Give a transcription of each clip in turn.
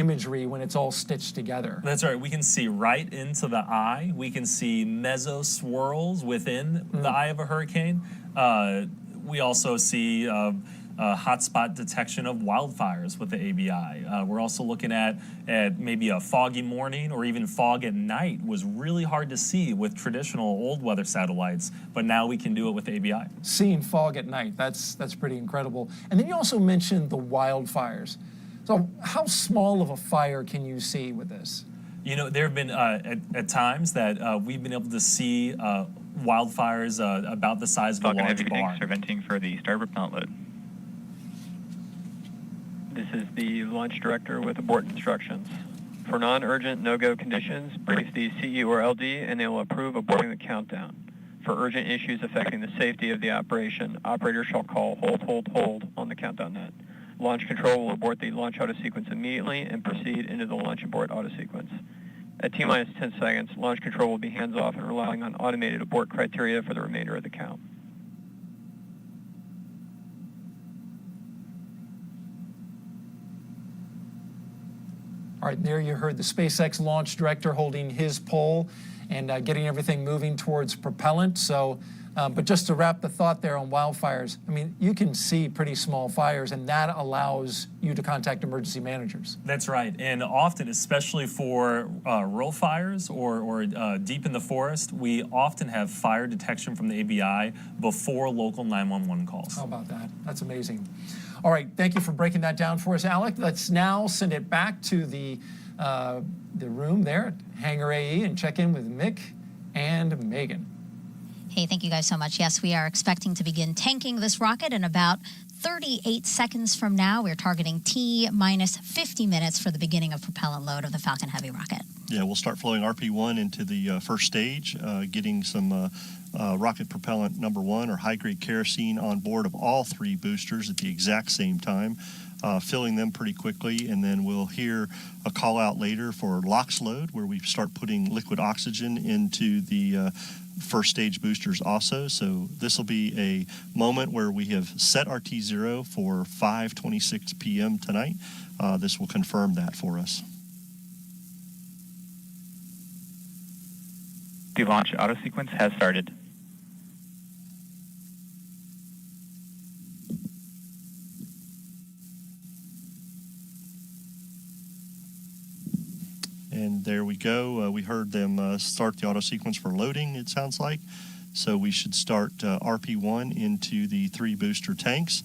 imagery when it's all stitched together. That's right. We can see right into the eye. We can see meso swirls within the eye of a hurricane. We also see hotspot detection of wildfires with the ABI. We're also looking at maybe a foggy morning or even fog at night was really hard to see with traditional old weather satellites, but now we can do it with ABI. Seeing fog at night, that's pretty incredible. And then you also mentioned the wildfires. So how small of a fire can you see with this? You know, there have been at times that we've been able to see wildfires about the size of a large Falcon Heavy barn. tanks are venting for the starboard plant load. This is the launch director with abort instructions. For non-urgent no-go conditions, brief the CE or LD and they will approve aborting the countdown. For urgent issues affecting the safety of the operation, operators shall call hold on the countdown net. Launch control will abort the launch auto sequence immediately and proceed into the launch abort auto sequence. At T-minus 10 seconds, launch control will be hands-off and relying on automated abort criteria for the remainder of the count. All right, there you heard the SpaceX launch director holding his pole and getting everything moving towards propellant. So, but just to wrap the thought there on wildfires, I mean, you can see pretty small fires, and that allows you to contact emergency managers. That's right, and often, especially for rural fires or deep in the forest, we often have fire detection from the ABI before local 911 calls. How about that? That's amazing. All right, thank you for breaking that down for us, Alec. Let's now send it back to the room there at Hangar AE and check in with Mick and Megan. Hey, thank you guys so much. Yes, we are expecting to begin tanking this rocket in about 38 seconds from now. We're targeting T-minus 50 minutes for the beginning of propellant load of the Falcon Heavy rocket. Yeah, we'll start flowing RP1 into the first stage, getting some rocket propellant number 1 or high-grade kerosene on board of all 3 boosters at the exact same time, filling them pretty quickly, and then we'll hear a call out later for LOX load, where we start putting liquid oxygen into the first stage boosters also. So this will be a moment where we have set our T0 for 5:26 p.m. tonight. This will confirm that for us. The launch auto sequence has started. And there we go. We heard them start the auto sequence for loading, it sounds like. So we should start RP1 into the 3 booster tanks.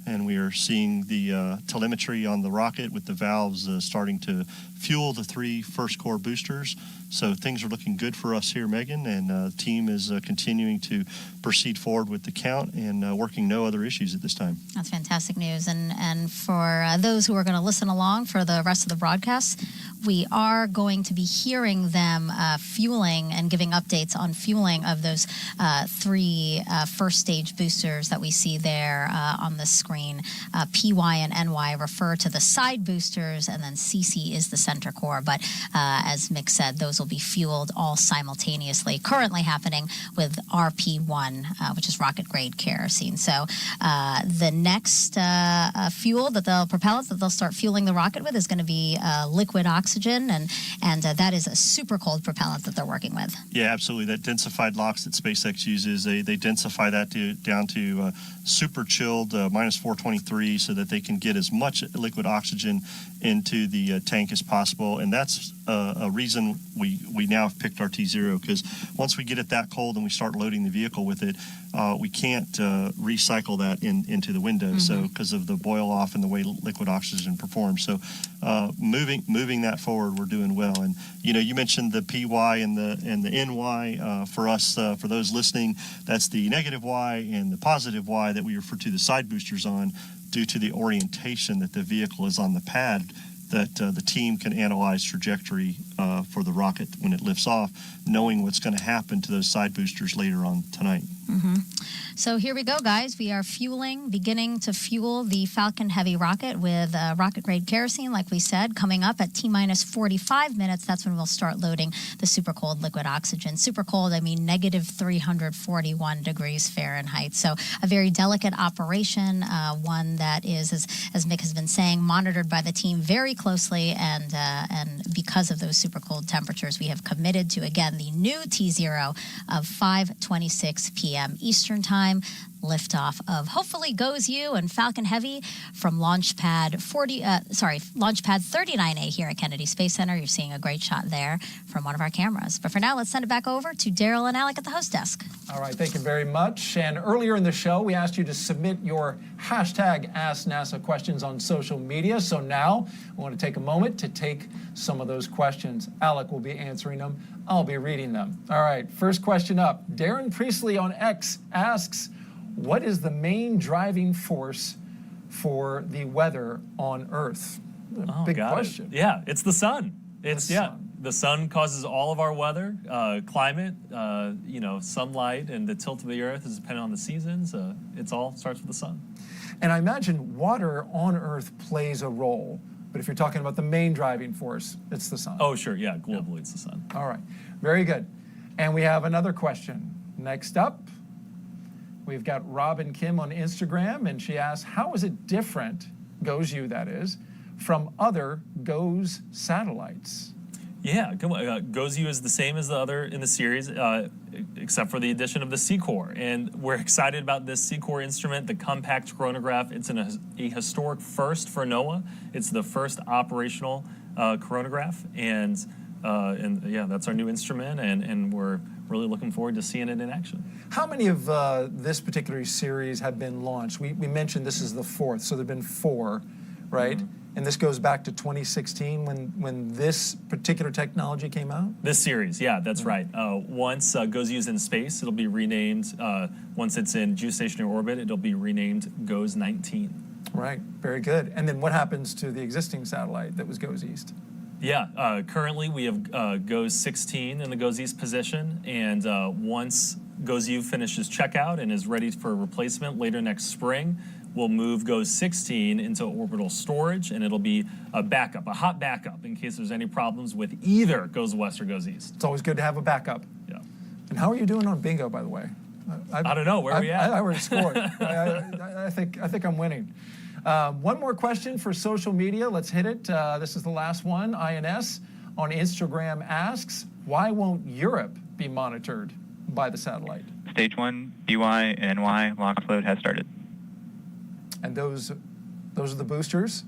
And we are seeing the telemetry on the rocket with the valves starting to fuel the 3 first core boosters. So things are looking good for us here, Megan, and the team is continuing to proceed forward with the count and working no other issues at this time. That's fantastic news. And for those who are going to listen along for the rest of the broadcast, we are going to be hearing them fueling and giving updates on fueling of those 3 first stage boosters that we see there on the screen. PY and NY refer to the side boosters, and then CC is the center core. But as Mick said, those will be fueled all simultaneously, currently happening with RP1, which is rocket grade kerosene. So the next fuel that propellants that they'll start fueling the rocket with is going to be liquid oxygen, and that is a super cold propellant that they're working with. Yeah, absolutely. That densified LOX that SpaceX uses, they densify that down to super chilled minus 423 so that they can get as much liquid oxygen into the tank as possible. And that's a reason we now have picked our T0, because once we get it that cold and we start loading the vehicle with it, we can't recycle that into the window. So because of the boil off and the way liquid oxygen performs. So moving that forward, we're doing well. And you mentioned the PY and the NY. For us, for those listening, that's the negative Y and the positive Y that we refer to the side boosters on, due to the orientation that the vehicle is on the pad, that the team can analyze trajectory for the rocket when it lifts off, knowing what's going to happen to those side boosters later on tonight. So here we go, guys. We are beginning to fuel the Falcon Heavy rocket with rocket-grade kerosene, like we said, coming up at T-minus 45 minutes. That's when we'll start loading the super cold liquid oxygen. Super cold, I mean negative 341 degrees Fahrenheit. So a very delicate operation, one that is, as Mick has been saying, monitored by the team very closely. And because of those super cold temperatures, we have committed to, again, the new T0 of 5:26 p.m. Eastern Time. Liftoff of hopefully GOES-U and Falcon Heavy from Launch Pad 39A here at Kennedy Space Center. You're seeing a great shot there from one of our cameras. But for now, let's send it back over to Daryl and Alec at the host desk. All right, thank you very much. And earlier in the show, we asked you to submit your hashtag Ask NASA questions on social media. So now we want to take a moment to take some of those questions. Alec will be answering them. I'll be reading them. All right, first question up. Darren Priestley on X asks, what is the main driving force for the weather on Earth? Big question. Yeah, it's the sun. sun. The sun causes all of our weather, climate, sunlight, and the tilt of the Earth is dependent on the seasons. It's all starts with the sun. And I imagine water on Earth plays a role. But if you're talking about the main driving force, it's the sun. Oh, sure. Yeah, globally it's the sun. All right. Very good. And we have another question. Next up, we've got Robin Kim on Instagram, and she asks, how is it different, GOES-U that is, from other GOES satellites? Yeah, GOES-U is the same as the other in the series, except for the addition of the C-Core. And we're excited about this C-Core instrument, the compact coronagraph. It's a historic first for NOAA. It's the first operational coronagraph. And yeah, that's our new instrument, and we're really looking forward to seeing it in action. How many of this particular series have been launched? We mentioned this is the fourth, so there have been 4, right? Mm-hmm. And this goes back to 2016 when this particular technology came out? This series, yeah, that's right. Once GOES-U is in space, it'll be renamed. Once it's in geostationary orbit, it'll be renamed GOES-19. Right, very good. And then what happens to the existing satellite that was GOES-East? Yeah, currently we have GOES-16 in the GOES-East position, and once GOES-U finishes checkout and is ready for replacement later next spring, we'll move GOES-16 into orbital storage, and it'll be a backup, a hot backup, in case there's any problems with either GOES-West or GOES-East. It's always good to have a backup. Yeah. And how are you doing on bingo, by the way? I don't know. Where are we at? I already scored. I think I'm winning. One more question for social media. Let's hit it. This is the last one. INS on Instagram asks, why won't Europe be monitored by the satellite? Stage 1, BY and NY LOX load has started. And those are the boosters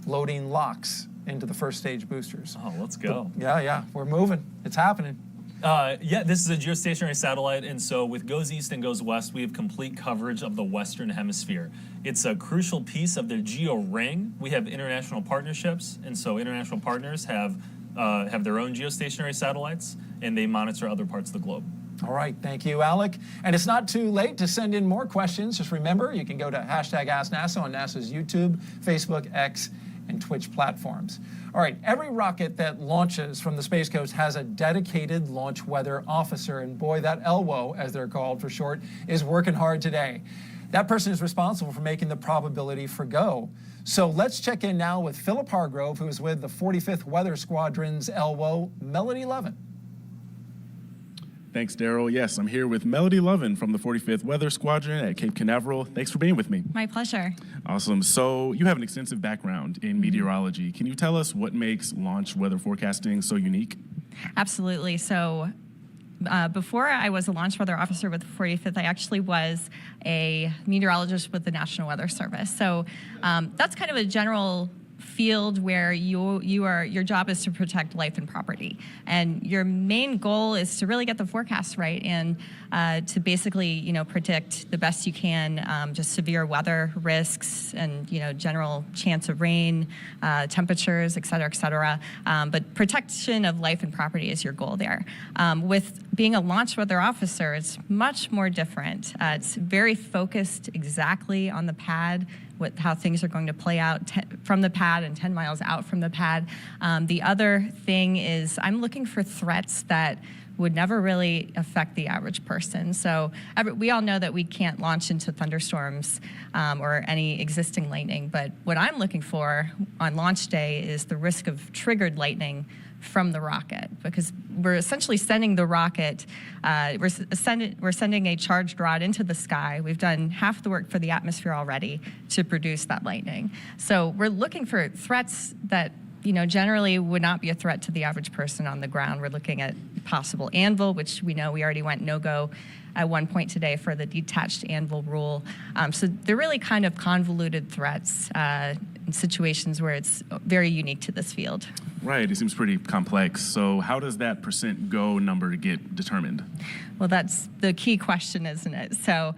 loading LOX into the first stage boosters. Oh, let's go. Yeah, we're moving. It's happening. Yeah, this is a geostationary satellite, and so with GOES-East and GOES-West, we have complete coverage of the Western Hemisphere. It's a crucial piece of the geo ring. We have international partnerships, and so international partners have their own geostationary satellites, and they monitor other parts of the globe. All right, thank you, Alec. And it's not too late to send in more questions. Just remember, you can go to hashtag AskNASA on NASA's YouTube, Facebook, X, and Twitch platforms. All right, every rocket that launches from the Space Coast has a dedicated launch weather officer. And boy, that LWO, as they're called for short, is working hard today. That person is responsible for making the probability for go. So let's check in now with Philip Hargrove, who is with the 45th Weather Squadron's LWO, Melody Levin. Thanks, Daryl. Yes, I'm here with Melody Lovin from the 45th Weather Squadron at Cape Canaveral. Thanks for being with me. My pleasure. Awesome. So you have an extensive background in meteorology. Can you tell us what makes launch weather forecasting so unique? Absolutely. So before I was a launch weather officer with the 45th, I actually was a meteorologist with the National Weather Service. So that's kind of a general field where your job is to protect life and property, and your main goal is to really get the forecast right and to basically predict the best you can just severe weather risks and general chance of rain, temperatures, et cetera, but protection of life and property is your goal there. With being a launch weather officer, it's much more different. It's very focused exactly on the pad how things are going to play out from the pad and 10 miles out from the pad. The other thing is I'm looking for threats that would never really affect the average person. So we all know that we can't launch into thunderstorms or any existing lightning, but what I'm looking for on launch day is the risk of triggered lightning from the rocket, because we're essentially sending the rocket, we're sending a charged rod into the sky. We've done half the work for the atmosphere already to produce that lightning. So we're looking for threats that generally would not be a threat to the average person on the ground. We're looking at possible anvil, which we know we already went no-go at one point today for the detached anvil rule. So they're really kind of convoluted threats in situations where it's very unique to this field. Right, it seems pretty complex. So how does that percent go number get determined? Well, that's the key question, isn't it? So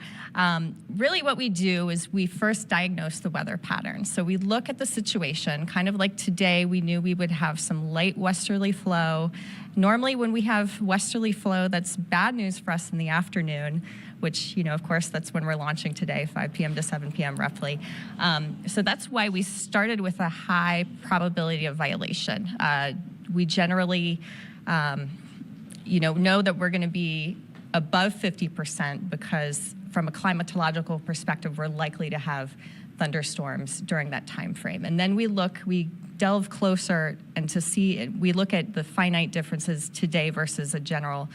really what we do is we first diagnose the weather pattern. So we look at the situation, kind of like today, we knew we would have some light westerly flow. Normally when we have westerly flow, that's bad news for us in the afternoon, which, of course, that's when we're launching today, 5 p.m. to 7 p.m. roughly. So that's why we started with a high probability of violation. We generally, know that we're going to be above 50% because from a climatological perspective, we're likely to have thunderstorms during that time frame. And then we delve closer and we look at the finite differences today versus a general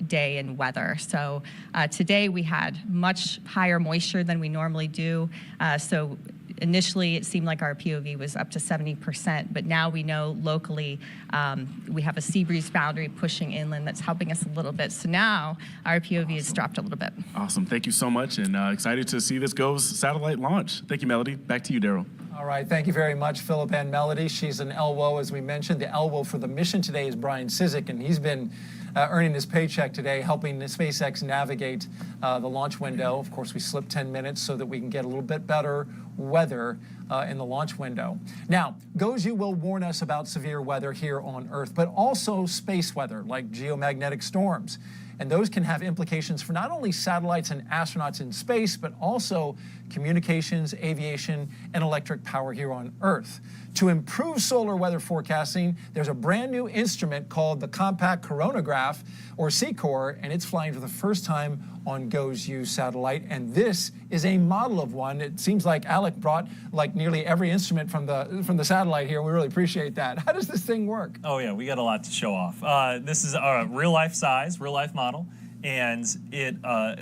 day in weather. So today we had much higher moisture than we normally do. So initially it seemed like our POV was up to 70%, but now we know locally we have a sea breeze boundary pushing inland that's helping us a little bit. So now our POV has dropped a little bit. Awesome. Thank you so much, and excited to see this GOES satellite launch. Thank you, Melody. Back to you, Daryl. All right, thank you very much, Philip and Melody. She's an LWO, as we mentioned. The LWO for the mission today is Brian Sizik, and he's been earning his paycheck today, helping SpaceX navigate the launch window. Of course, we slipped 10 minutes so that we can get a little bit better weather in the launch window. Now, GOES-U will warn us about severe weather here on Earth, but also space weather, like geomagnetic storms. And those can have implications for not only satellites and astronauts in space, but also communications, aviation, and electric power here on Earth. To improve solar weather forecasting, there's a brand new instrument called the Compact Coronagraph, or CCOR, and it's flying for the first time on GOES-U satellite. And this is a model of one. It seems like Alec brought like nearly every instrument from the satellite here. We really appreciate that. How does this thing work? Oh yeah, we got a lot to show off. This is a real life size, real life model, and it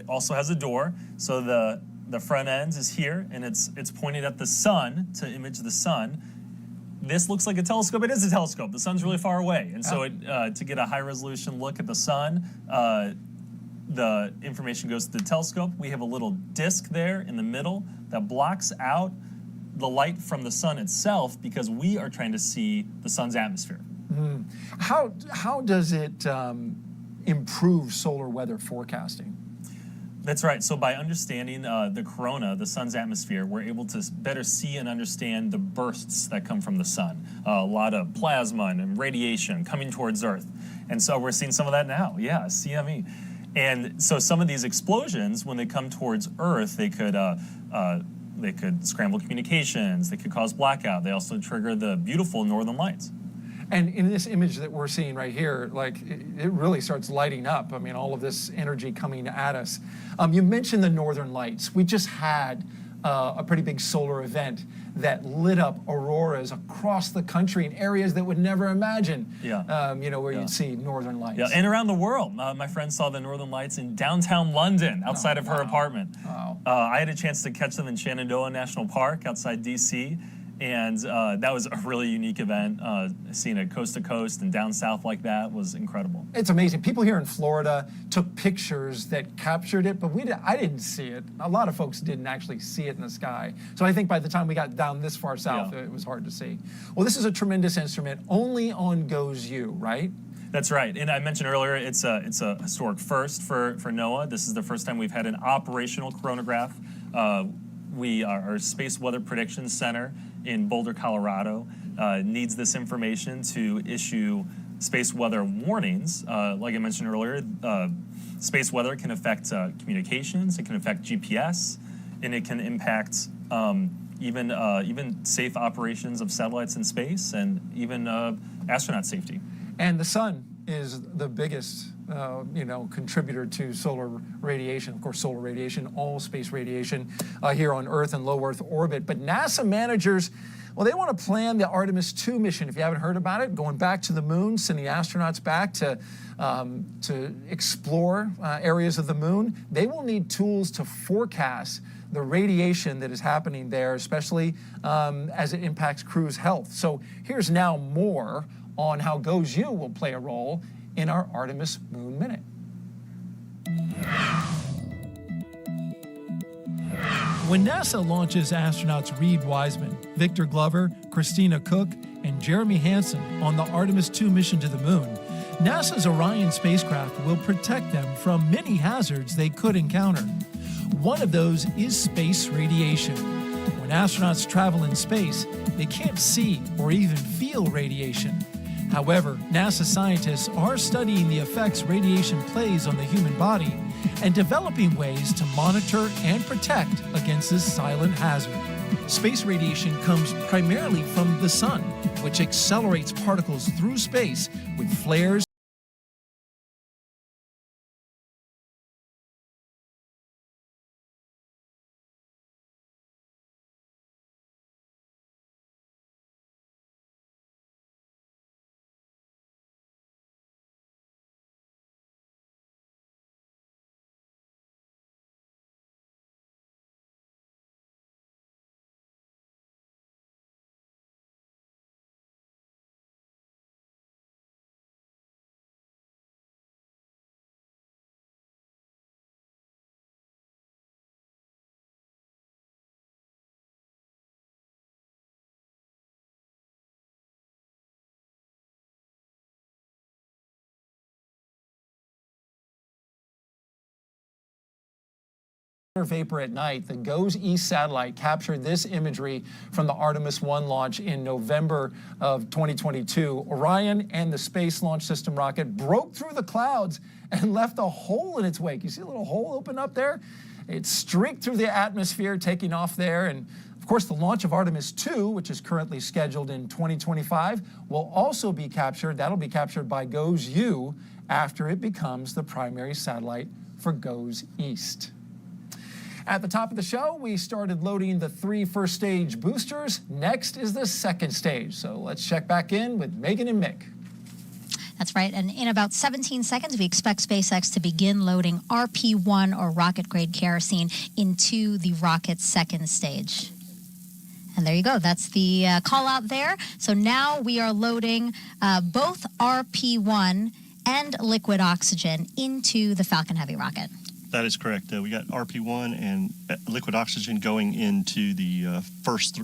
also has a door. So the front end is here, and it's pointed at the sun to image the sun. This looks like a telescope. It is a telescope. The sun's really far away, and so to get a high resolution look at the sun, the information goes to the telescope. We have a little disc there in the middle that blocks out the light from the sun itself because we are trying to see the sun's atmosphere. How does it improve solar weather forecasting? That's right. So by understanding the corona, the sun's atmosphere, we're able to better see and understand the bursts that come from the sun. A lot of plasma and radiation coming towards Earth. And so we're seeing some of that now. Yeah, CME. And so some of these explosions, when they come towards Earth, they could scramble communications, they could cause blackout. They also trigger the beautiful northern lights. And in this image that we're seeing right here, like it really starts lighting up. I mean, all of this energy coming at us. You mentioned the northern lights. We just had a pretty big solar event that lit up auroras across the country in areas that would never imagine, where you'd see northern lights. Yeah, and around the world. My friend saw the northern lights in downtown London, outside of her apartment. Wow. I had a chance to catch them in Shenandoah National Park outside D.C., and that was a really unique event. Seeing it coast to coast and down south like that was incredible. It's amazing. People here in Florida took pictures that captured it, but I didn't see it. A lot of folks didn't actually see it in the sky. So I think by the time we got down this far south, it was hard to see. Well, this is a tremendous instrument, only on GOES-U, right? That's right. And I mentioned earlier, it's a historic first for NOAA. This is the first time we've had an operational coronagraph. Our Space Weather Prediction Center in Boulder, Colorado, needs this information to issue space weather warnings. Like I mentioned earlier, space weather can affect communications, it can affect GPS, and it can impact even safe operations of satellites in space, and even astronaut safety. And the sun is the biggest, contributor to solar radiation. Of course, solar radiation, all space radiation here on Earth and low Earth orbit. But NASA managers, well, they want to plan the Artemis 2 mission. If you haven't heard about it, going back to the moon, sending astronauts back to explore areas of the moon. They will need tools to forecast the radiation that is happening there, especially as it impacts crews' health. So here's now more on how GOES-U will play a role in our Artemis Moon Minute. When NASA launches astronauts Reed Wiseman, Victor Glover, Christina Cook, and Jeremy Hansen on the Artemis 2 mission to the moon, NASA's Orion spacecraft will protect them from many hazards they could encounter. One of those is space radiation. When astronauts travel in space, they can't see or even feel radiation. However, NASA scientists are studying the effects radiation plays on the human body and developing ways to monitor and protect against this silent hazard. Space radiation comes primarily from the sun, which accelerates particles through space with flares vapor at night. The GOES-E satellite captured this imagery from the Artemis 1 launch in November of 2022. Orion and the Space Launch System rocket broke through the clouds and left a hole in its wake. You see a little hole open up there? It streaked through the atmosphere, taking off there. And of course, the launch of Artemis 2, which is currently scheduled in 2025, will also be captured. That'll be captured by GOES-U after it becomes the primary satellite for GOES-East. At the top of the show, we started loading the 3 first stage boosters. Next is the second stage. So let's check back in with Megan and Mick. That's right. And in about 17 seconds, we expect SpaceX to begin loading RP-1 or rocket-grade kerosene into the rocket's second stage. And there you go. That's the call out there. So now we are loading both RP-1 and liquid oxygen into the Falcon Heavy rocket. That is correct. We got RP-1 and liquid oxygen going into the first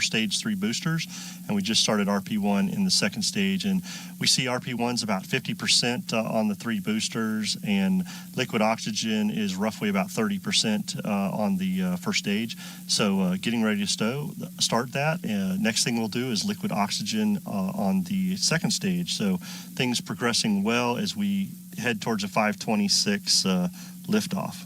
stage 3 boosters, and we just started RP-1 in the second stage. And we see RP-1's about 50% on the 3 boosters, and liquid oxygen is roughly about 30% on the first stage. So getting ready to start that. Next thing we'll do is liquid oxygen on the second stage. So things progressing well as we head towards a 526 liftoff.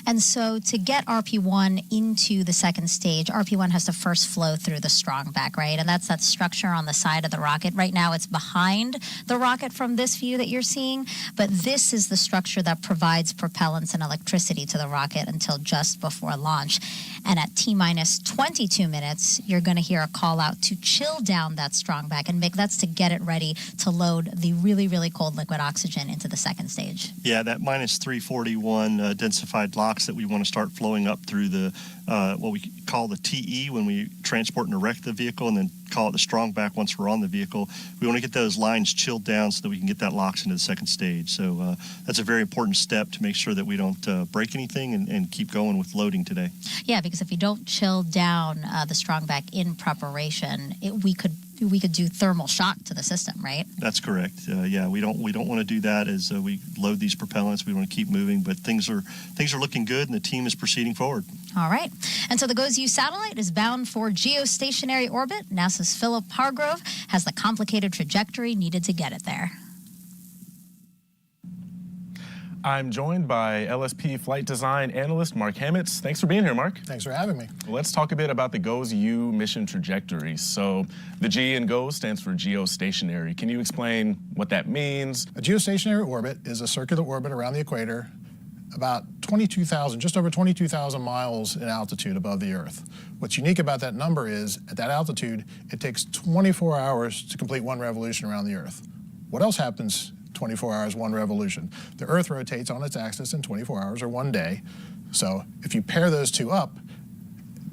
And so to get RP-1 into the second stage, RP-1 has to first flow through the strong back, right? And that's that structure on the side of the rocket. Right now it's behind the rocket from this view that you're seeing, but this is the structure that provides propellants and electricity to the rocket until just before launch. And at T-minus 22 minutes, you're going to hear a call out to chill down that strong back. And Mick, that's to get it ready to load the really, really cold liquid oxygen into the second stage. Yeah, that minus 341 densified LOX that we want to start flowing up through the what we call the TE when we transport and erect the vehicle, and then call it the strong back once we're on the vehicle. We want to get those lines chilled down so that we can get that LOX into the second stage. So that's a very important step to make sure that we don't break anything and keep going with loading today. Yeah, because if you don't chill down the strong back in preparation, we could do thermal shock to the system, right? That's correct. Yeah, we don't want to do that as we load these propellants. We want to keep moving, but things are looking good, and the team is proceeding forward. All right. And so the GOES-U satellite is bound for geostationary orbit. NASA's Philip Hargrove has the complicated trajectory needed to get it there. I'm joined by LSP flight design analyst Mark Hamitz. Thanks for being here, Mark. Thanks for having me. Well, let's talk a bit about the GOES-U mission trajectory. So the G in GOES stands for geostationary. Can you explain what that means? A geostationary orbit is a circular orbit around the equator about 22,000, just over 22,000 miles in altitude above the Earth. What's unique about that number is, at that altitude, it takes 24 hours to complete one revolution around the Earth. What else happens 24 hours, one revolution? The Earth rotates on its axis in 24 hours, or 1 day. So if you pair those two up,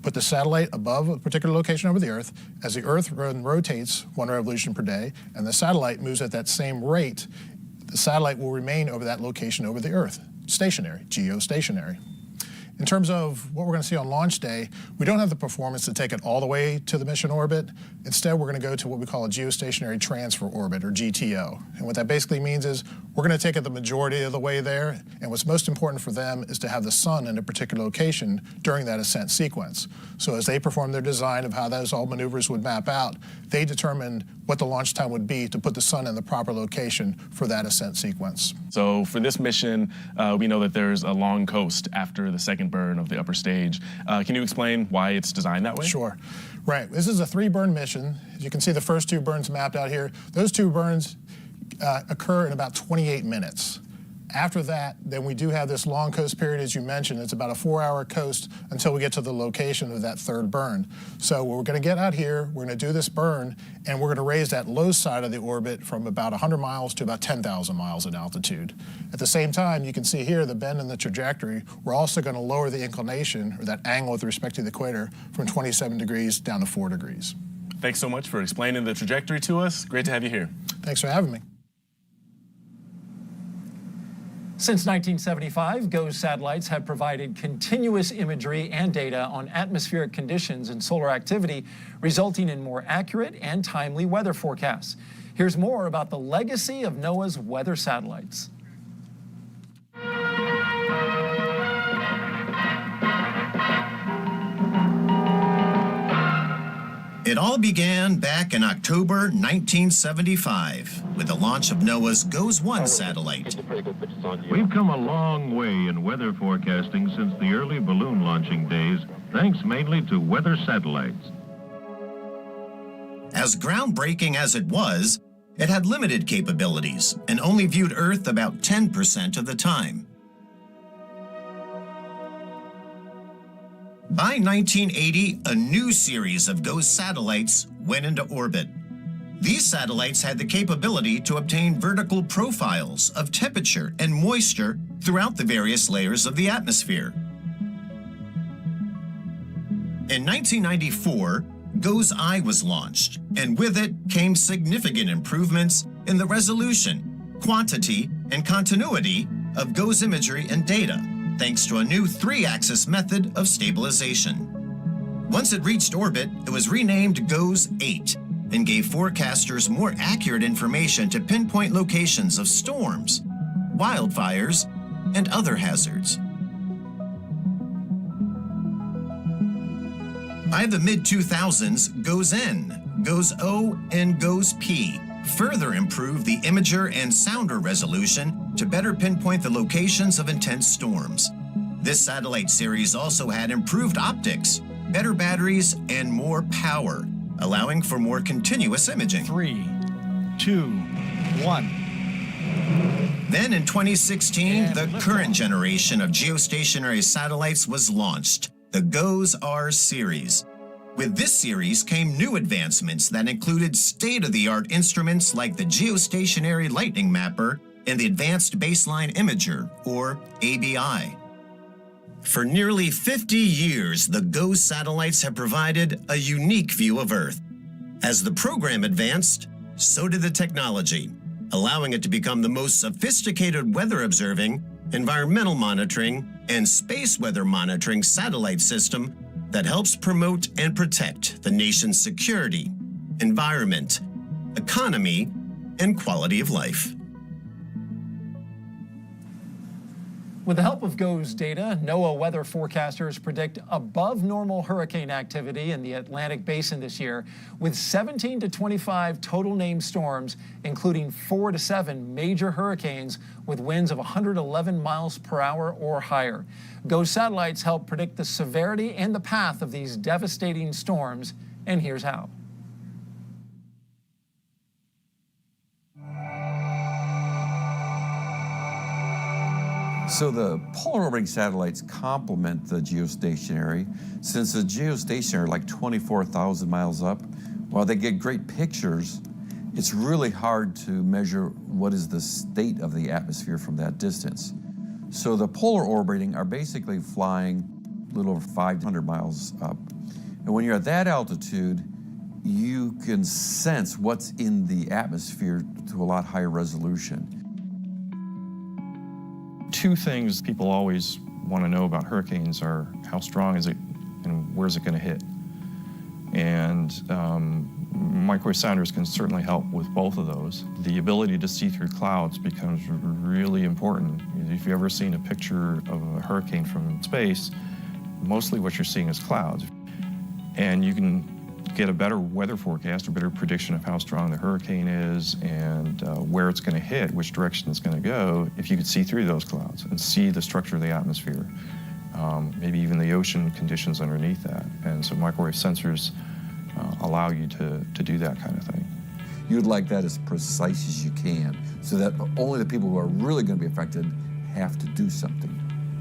put the satellite above a particular location over the Earth, as the Earth rotates one revolution per day, and the satellite moves at that same rate, the satellite will remain over that location over the Earth. Stationary, geostationary. In terms of what we're going to see on launch day, we don't have the performance to take it all the way to the mission orbit. Instead, we're going to go to what we call a geostationary transfer orbit, or GTO. And what that basically means is we're going to take it the majority of the way there, and what's most important for them is to have the sun in a particular location during that ascent sequence. So as they perform their design of how those all maneuvers would map out, they determined what the launch time would be to put the sun in the proper location for that ascent sequence. So for this mission, we know that there's a long coast after the second burn of the upper stage. Can you explain why it's designed that way? Sure. Right. This is a 3-burn mission. As you can see, the first 2 burns mapped out here. Those 2 burns occur in about 28 minutes. After that, then we do have this long coast period, as you mentioned. It's about a 4-hour coast until we get to the location of that 3rd burn. So we're going to get out here, we're going to do this burn, and we're going to raise that low side of the orbit from about 100 miles to about 10,000 miles in altitude. At the same time, you can see here the bend in the trajectory. We're also going to lower the inclination, or that angle with respect to the equator, from 27 degrees down to 4 degrees. Thanks so much for explaining the trajectory to us. Great to have you here. Thanks for having me. Since 1975, GOES satellites have provided continuous imagery and data on atmospheric conditions and solar activity, resulting in more accurate and timely weather forecasts. Here's more about the legacy of NOAA's weather satellites. It all began back in October 1975 with the launch of NOAA's GOES-1 satellite. We've come a long way in weather forecasting since the early balloon launching days, thanks mainly to weather satellites. As groundbreaking as it was, it had limited capabilities and only viewed Earth about 10% of the time. By 1980, a new series of GOES satellites went into orbit. These satellites had the capability to obtain vertical profiles of temperature and moisture throughout the various layers of the atmosphere. In 1994, GOES-I was launched, and with it came significant improvements in the resolution, quantity, and continuity of GOES imagery and data, thanks to a new 3-axis method of stabilization. Once it reached orbit, it was renamed GOES-8 and gave forecasters more accurate information to pinpoint locations of storms, wildfires, and other hazards. By the mid-2000s, GOES-N, GOES-O, and GOES-P further improved the imager and sounder resolution to better pinpoint the locations of intense storms. This satellite series also had improved optics, better batteries, and more power, allowing for more continuous imaging. 3, 2, 1. Then in 2016, the current generation of geostationary satellites was launched, the GOES-R series. With this series came new advancements that included state-of-the-art instruments like the Geostationary Lightning Mapper and the Advanced Baseline Imager, or ABI. For nearly 50 years, the GOES satellites have provided a unique view of Earth. As the program advanced, so did the technology, allowing it to become the most sophisticated weather observing, environmental monitoring, and space weather monitoring satellite system that helps promote and protect the nation's security, environment, economy, and quality of life. With the help of GOES data, NOAA weather forecasters predict above normal hurricane activity in the Atlantic Basin this year, with 17 to 25 total named storms, including 4 to 7 major hurricanes with winds of 111 miles per hour or higher. GOES satellites help predict the severity and the path of these devastating storms, and here's how. So the polar orbiting satellites complement the geostationary. Since the geostationary, like 24,000 miles up, while they get great pictures, it's really hard to measure what is the state of the atmosphere from that distance. So the polar orbiting are basically flying a little over 500 miles up. And when you're at that altitude, you can sense what's in the atmosphere to a lot higher resolution. Two things people always want to know about hurricanes are how strong is it and where's it going to hit. And microwave sounders can certainly help with both of those. The ability to see through clouds becomes really important. If you've ever seen a picture of a hurricane from space, mostly what you're seeing is clouds. And you can get a better weather forecast, a better prediction of how strong the hurricane is and where it's going to hit, which direction it's going to go, if you could see through those clouds and see the structure of the atmosphere, maybe even the ocean conditions underneath that. And so microwave sensors allow you to do that kind of thing. You'd like that as precise as you can, so that only the people who are really going to be affected have to do something.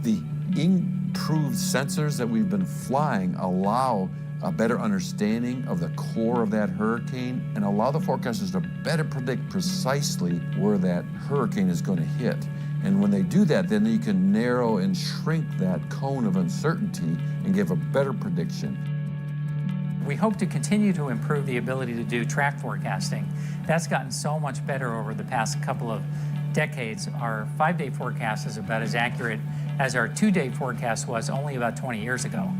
The improved sensors that we've been flying allow a better understanding of the core of that hurricane and allow the forecasters to better predict precisely where that hurricane is going to hit. And when they do that, then you can narrow and shrink that cone of uncertainty and give a better prediction. We hope to continue to improve the ability to do track forecasting. That's gotten so much better over the past couple of decades. Our 5-day forecast is about as accurate as our 2-day forecast was only about 20 years ago.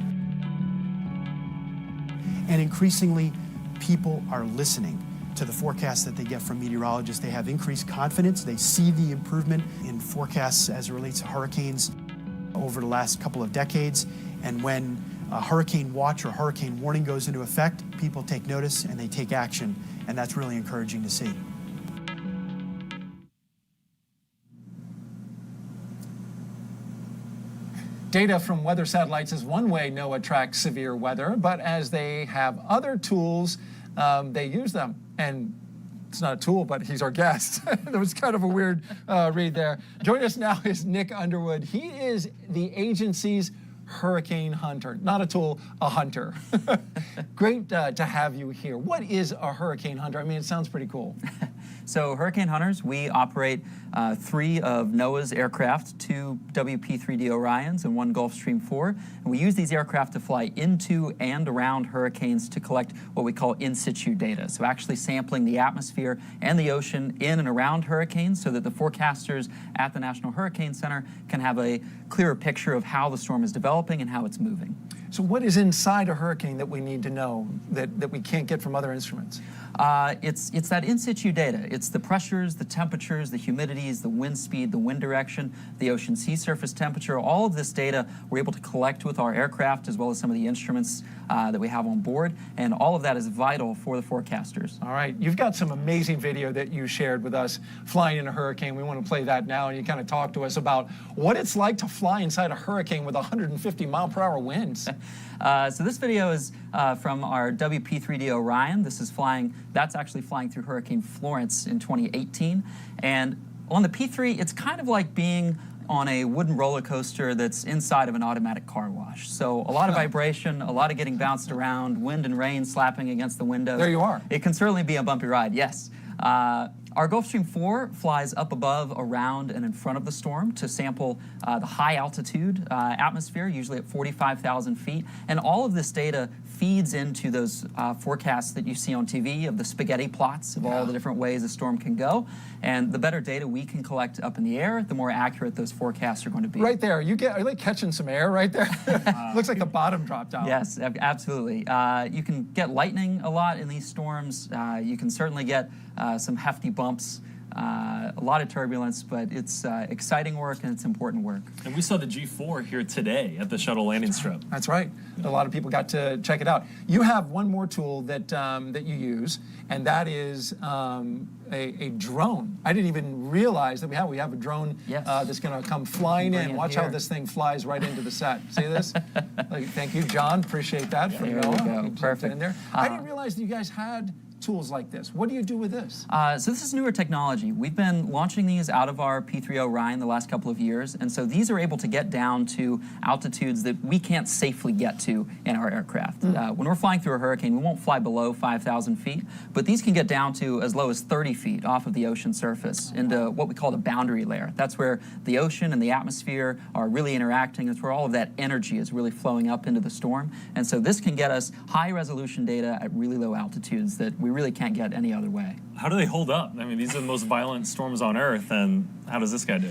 And increasingly, people are listening to the forecasts that they get from meteorologists. They have increased confidence. They see the improvement in forecasts as it relates to hurricanes over the last couple of decades. And when a hurricane watch or hurricane warning goes into effect, people take notice and they take action. And that's really encouraging to see. Data from weather satellites is one way NOAA tracks severe weather, but as they have other tools, they use them. And it's not a tool, but he's our guest. That was kind of a weird read there. Joining us now is Nick Underwood. He is the agency's hurricane hunter. Not a tool, a hunter. Great to have you here. What is a hurricane hunter? I mean, it sounds pretty cool. So hurricane hunters, we operate 3 of NOAA's aircraft, 2 WP-3D Orions and 1 Gulfstream 4. And we use these aircraft to fly into and around hurricanes to collect what we call in situ data. So actually sampling the atmosphere and the ocean in and around hurricanes so that the forecasters at the National Hurricane Center can have a clearer picture of how the storm is developing and how it's moving. So what is inside a hurricane that we need to know that we can't get from other instruments? It's that in situ data. It's the pressures, the temperatures, the humidities, the wind speed, the wind direction, the ocean sea surface temperature. All of this data we're able to collect with our aircraft as well as some of the instruments that we have on board. And all of that is vital for the forecasters. All right. You've got some amazing video that you shared with us flying in a hurricane. We want to play that now. And you kind of talk to us about what it's like to fly inside a hurricane with 150 mile per hour winds. So this video is from our WP-3D Orion. That's actually flying through Hurricane Florence in 2018. And on the P3, it's kind of like being on a wooden roller coaster that's inside of an automatic car wash. So a lot of vibration, a lot of getting bounced around, wind and rain slapping against the windows. There you are. It can certainly be a bumpy ride, yes. Our Gulfstream 4 flies up above, around, and in front of the storm to sample the high altitude atmosphere, usually at 45,000 feet. And all of this data feeds into those forecasts that you see on TV of the spaghetti plots of all the different ways a storm can go. And the better data we can collect up in the air, the more accurate those forecasts are going to be. Right there. Are you like catching some air right there? Looks like the bottom dropped out. Yes, absolutely. You can get lightning a lot in these storms. You can certainly get some hefty bumps a lot of turbulence, but it's exciting work and it's important work. And we saw the G4 here today at the shuttle landing strip. That's right. A lot of people got to check it out. You have one more tool that that you use, and that is a drone. I didn't even realize that we have a drone that's going to come flying in. Watch how this thing flies right into the set. See this? Thank you, John. Appreciate that. From There we go. Perfect. In there. I didn't realize that you guys had tools like this. What do you do with this? So this is newer technology. We've been launching these out of our P3 Orion the last couple of years, and so these are able to get down to altitudes that we can't safely get to in our aircraft. When we're flying through a hurricane, we won't fly below 5,000 feet, but these can get down to as low as 30 feet off of the ocean surface into what we call the boundary layer. That's where the ocean and the atmosphere are really interacting. It's where all of that energy is really flowing up into the storm, and so this can get us high-resolution data at really low altitudes that we really can't get any other way. How do they hold up? I mean, these are the most violent storms on Earth, and how does this guy do?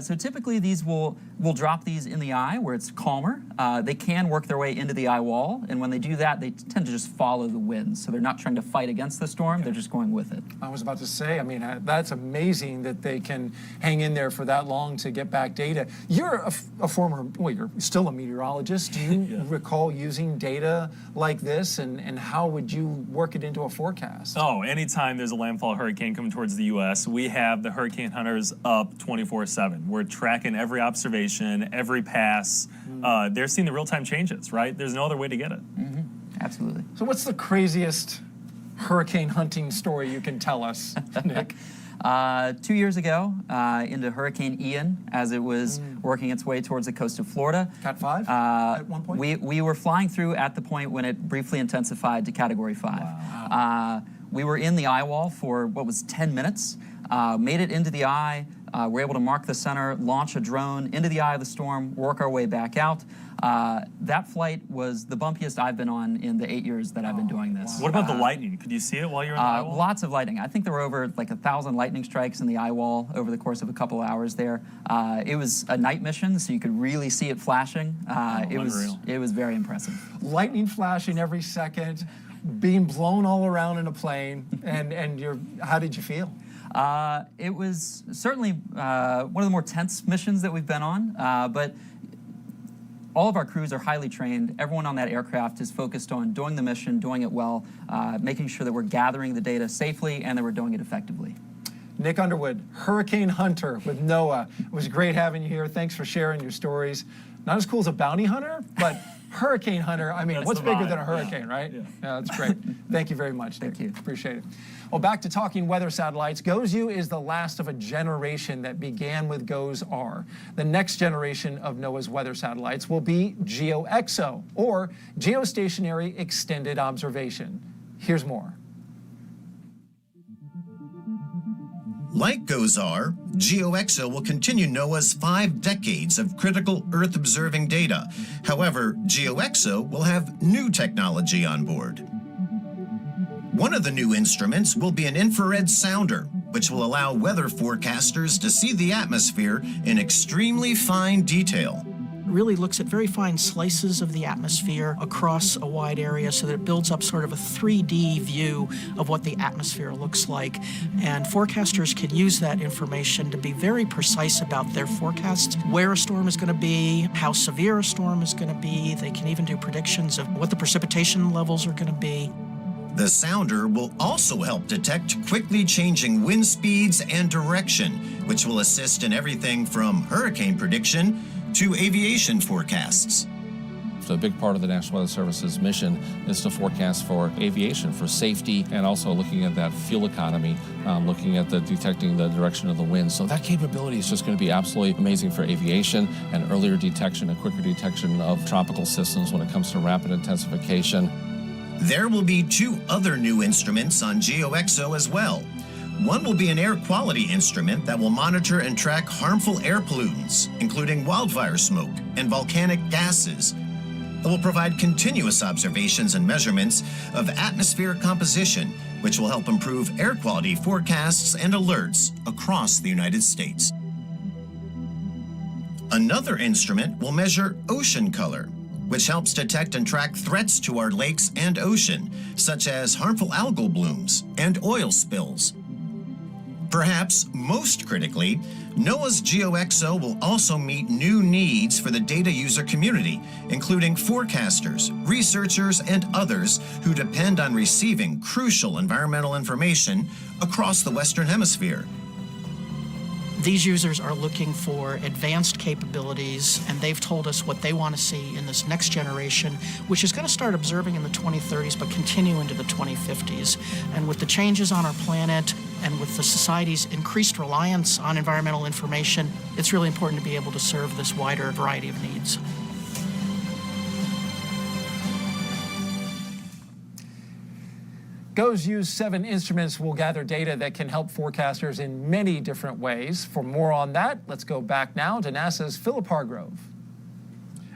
So typically these we'll drop these in the eye where it's calmer. They can work their way into the eye wall, and when they do that, they tend to just follow the wind. So they're not trying to fight against the storm, they're just going with it. I was about to say, I mean, that's amazing that they can hang in there for that long to get back data. You're a former, well, you're still a meteorologist. Do you recall using data like this, and how would you work it into a forecast? Oh, anytime there's a landfall hurricane coming towards the U.S., we have the hurricane hunters up 24/7. We're tracking every observation, every pass. They're seeing the real-time changes, right? There's no other way to get it. Absolutely. So what's the craziest hurricane hunting story you can tell us, Nick? 2 years ago, into Hurricane Ian, as it was working its way towards the coast of Florida. Cat 5 at one point? We were flying through at the point when it briefly intensified to Category 5. Wow. We were in the eye wall for what was 10 minutes, made it into the eye, were able to mark the center, launch a drone into the eye of the storm, work our way back out. That flight was the bumpiest I've been on in the 8 years that I've been doing this. What about the lightning? Could you see it while you were in the eye wall? Lots of lightning. I think there were over like 1,000 lightning strikes in the eye wall over the course of a couple of hours there. It was a night mission, so you could really see it flashing. It was very impressive. Lightning flashing every second, being blown all around in a plane, and how did you feel? It was certainly one of the more tense missions that we've been on, but all of our crews are highly trained. Everyone on that aircraft is focused on doing the mission, doing it well, making sure that we're gathering the data safely and that we're doing it effectively. Nick Underwood, Hurricane Hunter with NOAA. It was great having you here. Thanks for sharing your stories. Not as cool as a bounty hunter, but Hurricane Hunter, I mean, That's what's the bigger vibe. than a hurricane, right? Yeah. Yeah, that's great. Thank you very much, Nick. Thank you. Appreciate it. Well, back to talking weather satellites. GOES-U is the last of a generation that began with GOES-R. The next generation of NOAA's weather satellites will be GeoXO, or Geostationary Extended Observation. Here's more. Like GOES-R, GeoXO will continue NOAA's 5 decades of critical Earth-observing data. However, GeoXO will have new technology on board. One of the new instruments will be an infrared sounder, which will allow weather forecasters to see the atmosphere in extremely fine detail. Really looks at very fine slices of the atmosphere across a wide area so that it builds up sort of a 3D view of what the atmosphere looks like. And forecasters can use that information to be very precise about their forecasts, where a storm is going to be, how severe a storm is going to be. They can even do predictions of what the precipitation levels are going to be. The sounder will also help detect quickly changing wind speeds and direction, which will assist in everything from hurricane prediction to aviation forecasts. A big part of the National Weather Service's mission is to forecast for aviation, for safety, and also looking at that fuel economy, looking at detecting the direction of the wind. So that capability is just going to be absolutely amazing for aviation and earlier detection and quicker detection of tropical systems when it comes to rapid intensification. There will be 2 other new instruments on GeoXO as well. One will be an air quality instrument that will monitor and track harmful air pollutants, including wildfire smoke and volcanic gases. It will provide continuous observations and measurements of atmospheric composition, which will help improve air quality forecasts and alerts across the United States. Another instrument will measure ocean color, which helps detect and track threats to our lakes and ocean, such as harmful algal blooms and oil spills. Perhaps most critically, NOAA's GeoXO will also meet new needs for the data user community, including forecasters, researchers, and others who depend on receiving crucial environmental information across the Western Hemisphere. These users are looking for advanced capabilities, and they've told us what they want to see in this next generation, which is going to start observing in the 2030s but continue into the 2050s. And with the changes on our planet and with the society's increased reliance on environmental information, it's really important to be able to serve this wider variety of needs. GOES use 7 instruments will gather data that can help forecasters in many different ways. For more on that, let's go back now to NASA's Philip Hargrove.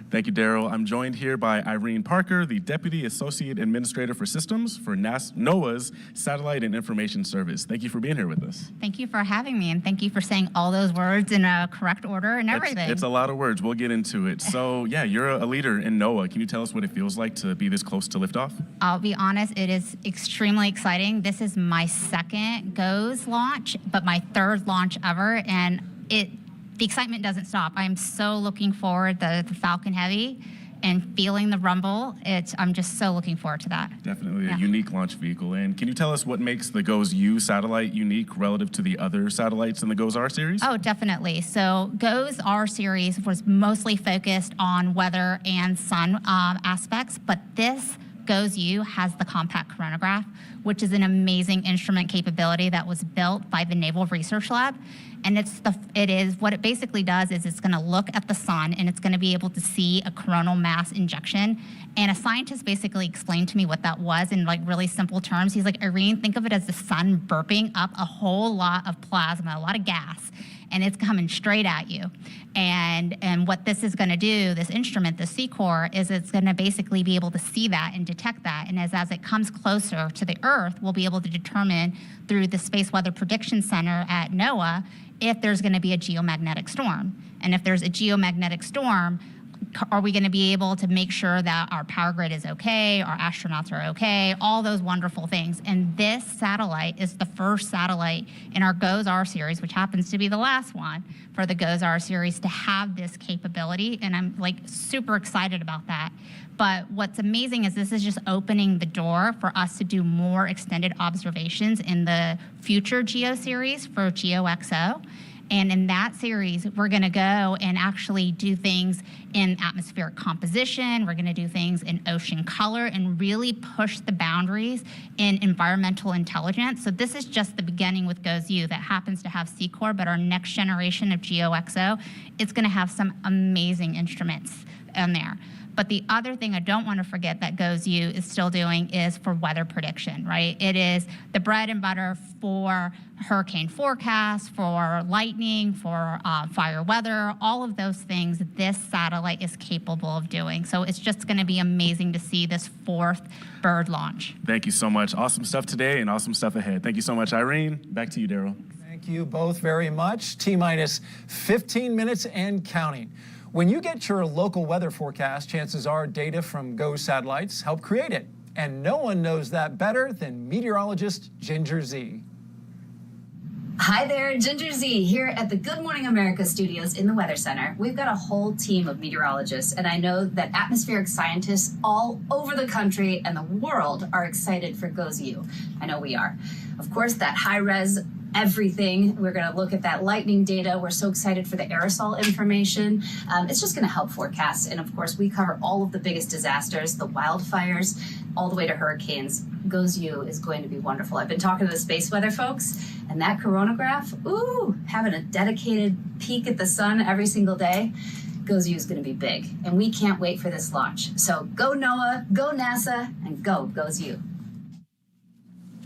Thank you, Daryl. I'm joined here by Irene Parker, the Deputy Associate Administrator for Systems for NOAA's Satellite and Information Service. Thank you for being here with us. Thank you for having me, and thank you for saying all those words in a correct order and everything. It's a lot of words. We'll get into it. So, yeah, you're a leader in NOAA. Can you tell us what it feels like to be this close to liftoff? I'll be honest, it is extremely exciting. This is my second GOES launch, but my third launch ever, and the excitement doesn't stop. I am so looking forward to the Falcon Heavy and feeling the rumble. I'm just so looking forward to that. Definitely a unique launch vehicle. And can you tell us what makes the GOES-U satellite unique relative to the other satellites in the GOES-R series? Oh, definitely. So GOES-R series was mostly focused on weather and sun aspects, but this GOES-U has the compact coronagraph, which is an amazing instrument capability that was built by the Naval Research Lab. And what it basically does is it's going to look at the sun and it's going to be able to see a coronal mass injection. And a scientist basically explained to me what that was in like really simple terms. He's like, Irene, think of it as the sun burping up a whole lot of plasma, a lot of gas, and it's coming straight at you. And what this is going to do, this instrument, the C-Core, is it's going to basically be able to see that and detect that. And as it comes closer to the Earth, we'll be able to determine through the Space Weather Prediction Center at NOAA if there's going to be a geomagnetic storm. And if there's a geomagnetic storm, are we going to be able to make sure that our power grid is okay, our astronauts are okay, all those wonderful things. And this satellite is the first satellite in our GOES-R series, which happens to be the last one for the GOES-R series, to have this capability. And I'm like super excited about that. But what's amazing is this is just opening the door for us to do more extended observations in the future GEO series for GeoXO. And in that series, we're going to go and actually do things in atmospheric composition. We're going to do things in ocean color and really push the boundaries in environmental intelligence. So this is just the beginning with GOES-U that happens to have C-Core, but our next generation of GeoXO, it's going to have some amazing instruments in there. But the other thing I don't want to forget that GOES-U is still doing is for weather prediction, right? It is the bread and butter for hurricane forecasts, for lightning, for fire weather, all of those things this satellite is capable of doing. So it's just going to be amazing to see this 4th bird launch. Thank you so much. Awesome stuff today and awesome stuff ahead. Thank you so much, Irene. Back to you, Daryl. Thank you both very much. T-minus 15 minutes and counting. When you get your local weather forecast, chances are data from GOES satellites help create it. And no one knows that better than meteorologist Ginger Z. Hi there, Ginger Z here at the Good Morning America studios in the Weather Center. We've got a whole team of meteorologists, and I know that atmospheric scientists all over the country and the world are excited for GOES-U. I know we are. Of course, that high-res everything. We're going to look at that lightning data. We're so excited for the aerosol information. It's just going to help forecast. And of course, we cover all of the biggest disasters, the wildfires, all the way to hurricanes. GOES-U is going to be wonderful. I've been talking to the space weather folks, and that coronagraph, ooh, having a dedicated peek at the sun every single day. GOES-U is going to be big, and we can't wait for this launch. So go NOAA, go NASA, and go GOES-U.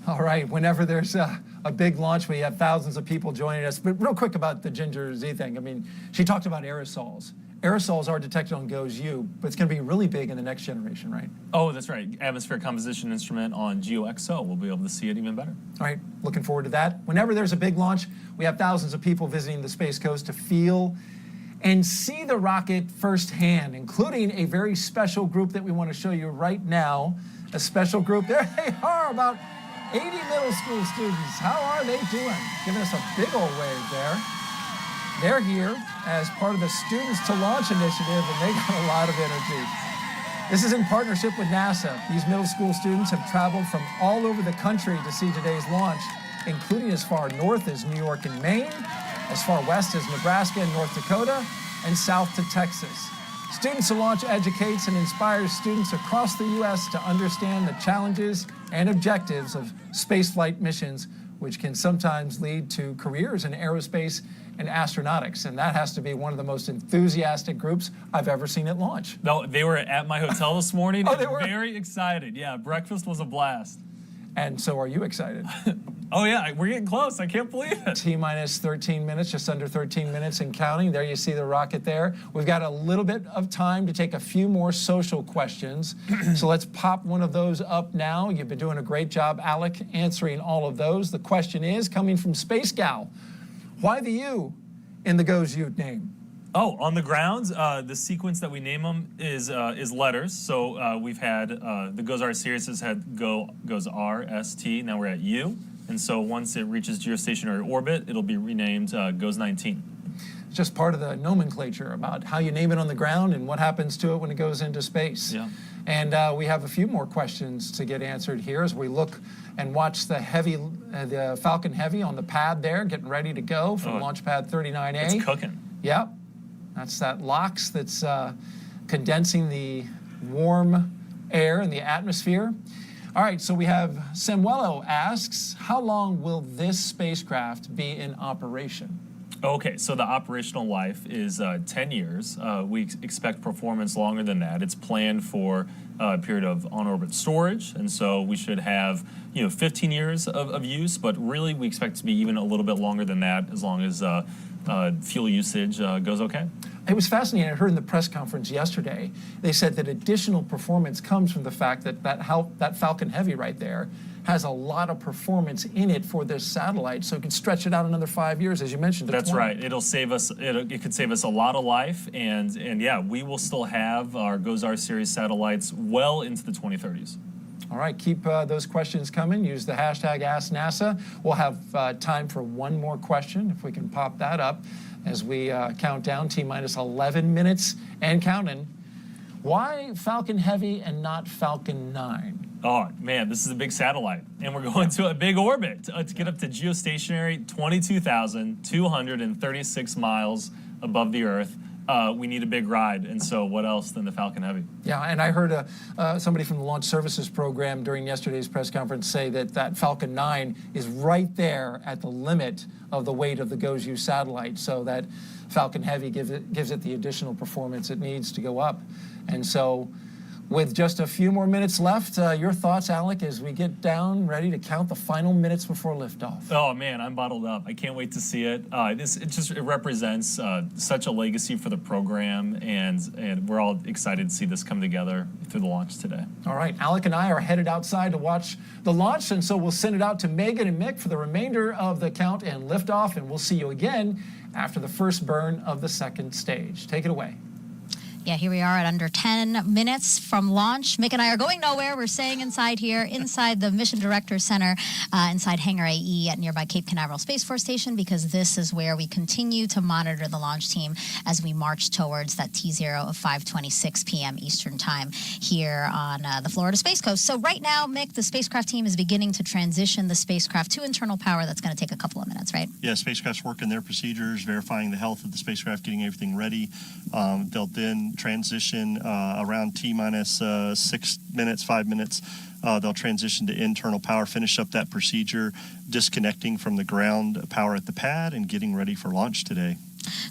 All right, whenever there's a big launch, we have thousands of people joining us. But real quick about the Ginger Z thing. I mean, she talked about aerosols. Aerosols are detected on GOES-U, but it's going to be really big in the next generation, right? Oh, that's right. Atmospheric composition instrument on GeoXO. We'll be able to see it even better. All right, looking forward to that. Whenever there's a big launch, we have thousands of people visiting the Space Coast to feel and see the rocket firsthand, including a very special group that we want to show you right now. A special group, there they are, about 80 middle school students. How are they doing? Giving us a big old wave there. They're here as part of the Students to Launch initiative, and they got a lot of energy. This is in partnership with NASA. These middle school students have traveled from all over the country to see today's launch, including as far north as New York and Maine, as far west as Nebraska and North Dakota, and south to Texas. Students to Launch educates and inspires students across the U.S. to understand the challenges and objectives of spaceflight missions, which can sometimes lead to careers in aerospace and astronautics. And that has to be one of the most enthusiastic groups I've ever seen at launch. No, they were at my hotel this morning. Oh, they were? Very excited. Yeah, breakfast was a blast. And so are you excited? Oh, yeah, we're getting close. I can't believe it. T-minus 13 minutes, just under 13 minutes and counting. There you see the rocket there. We've got a little bit of time to take a few more social questions. So let's pop one of those up now. You've been doing a great job, Alec, answering all of those. The question is, coming from Space Gal, why the U in the GOES U name? Oh, on the grounds, the sequence that we name them is letters. So we've had the GOES R series has had GOES R, S, T. Now we're at U. And so once it reaches geostationary orbit, it'll be renamed GOES 19. It's just part of the nomenclature about how you name it on the ground and what happens to it when it goes into space. Yeah. And we have a few more questions to get answered here as we look and watch the Falcon Heavy on the pad there, getting ready to go from Launch Pad 39A. It's cooking. Yep. That's that LOX that's condensing the warm air in the atmosphere. All right, so we have Samuelo asks, how long will this spacecraft be in operation? Okay, so the operational life is 10 years. We expect performance longer than that. It's planned for a period of on-orbit storage, and so we should have 15 years of use, but really we expect it to be even a little bit longer than that as long as fuel usage goes okay. It was fascinating. I heard in the press conference yesterday, they said that additional performance comes from the fact that that Falcon Heavy right there has a lot of performance in it for this satellite, so it can stretch it out another 5 years, as you mentioned. That's right. It'll save us. It could save us a lot of life, and yeah, we will still have our GOES R series satellites well into the 2030s. All right, keep those questions coming. Use the hashtag AskNASA. We'll have time for one more question, if we can pop that up, as we count down T-minus 11 minutes and counting. Why Falcon Heavy and not Falcon 9? Oh, man, this is a big satellite, and we're going to a big orbit to get up to geostationary 22,236 miles above the Earth. We need a big ride, and so what else than the Falcon Heavy? Yeah, and I heard somebody from the Launch Services Program during yesterday's press conference say that Falcon 9 is right there at the limit of the weight of the GOES U satellite, so that Falcon Heavy gives it the additional performance it needs to go up. And so with just a few more minutes left, your thoughts, Alec, as we get down, ready to count the final minutes before liftoff. Oh, man, I'm bottled up. I can't wait to see it. It represents such a legacy for the program, and we're all excited to see this come together through the launch today. All right, Alec and I are headed outside to watch the launch, and so we'll send it out to Megan and Mick for the remainder of the count and liftoff, and we'll see you again after the first burn of the second stage. Take it away. Yeah, here we are at under 10 minutes from launch. Mick and I are going nowhere. We're staying inside here, inside the Mission Director Center, inside Hangar AE at nearby Cape Canaveral Space Force Station, because this is where we continue to monitor the launch team as we march towards that T0 of 5:26 p.m. Eastern Time here on the Florida Space Coast. So right now, Mick, the spacecraft team is beginning to transition the spacecraft to internal power. That's going to take a couple of minutes, right? Yeah, spacecraft's working their procedures, verifying the health of the spacecraft, getting everything ready. They'll then transition around T-minus 6 minutes, 5 minutes. They'll transition to internal power, finish up that procedure, disconnecting from the ground power at the pad, and getting ready for launch today.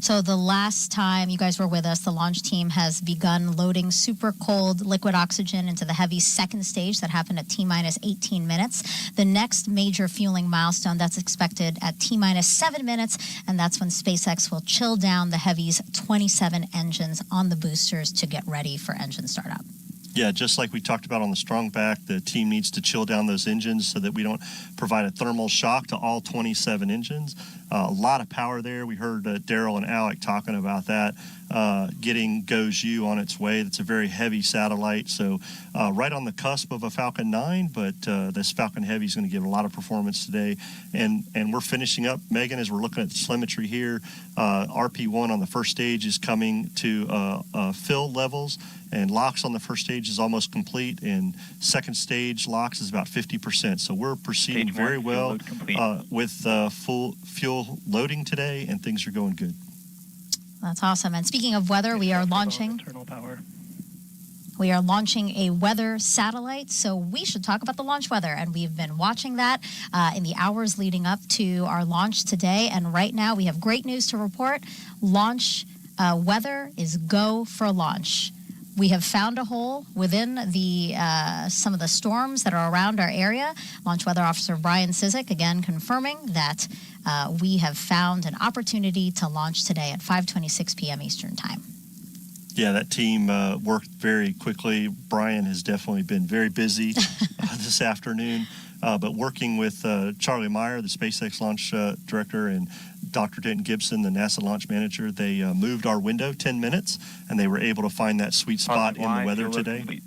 So the last time you guys were with us, the launch team has begun loading super cold liquid oxygen into the Heavy's second stage. That happened at T-minus 18 minutes. The next major fueling milestone, that's expected at T-minus 7 minutes, and that's when SpaceX will chill down the Heavy's 27 engines on the boosters to get ready for engine startup. Yeah, just like we talked about on the strong back, the team needs to chill down those engines so that we don't provide a thermal shock to all 27 engines. A lot of power there. We heard Daryl and Alec talking about that, getting GOES-U on its way. That's a very heavy satellite, so right on the cusp of a Falcon 9, but this Falcon Heavy is going to give a lot of performance today. And we're finishing up, Megan, as we're looking at the telemetry here. RP1 on the first stage is coming to fill levels, and LOX on the first stage is almost complete, and second stage LOX is about 50%. So we're proceeding very well with full fuel loading today, and things are going good. That's awesome. And speaking of weather, we are launching a weather satellite, so we should talk about the launch weather. And we've been watching that in the hours leading up to our launch today. And right now we have great news to report. Launch weather is go for launch. We have found a hole within the some of the storms that are around our area. Launch Weather Officer Brian Cizik again confirming that we have found an opportunity to launch today at 5:26 p.m. Eastern Time. Yeah, that team worked very quickly. Brian has definitely been very busy this afternoon, but working with Charlie Meyer, the SpaceX launch director, and Dr. Denton Gibson, the NASA launch manager, they moved our window 10 minutes, and they were able to find that sweet spot in the weather today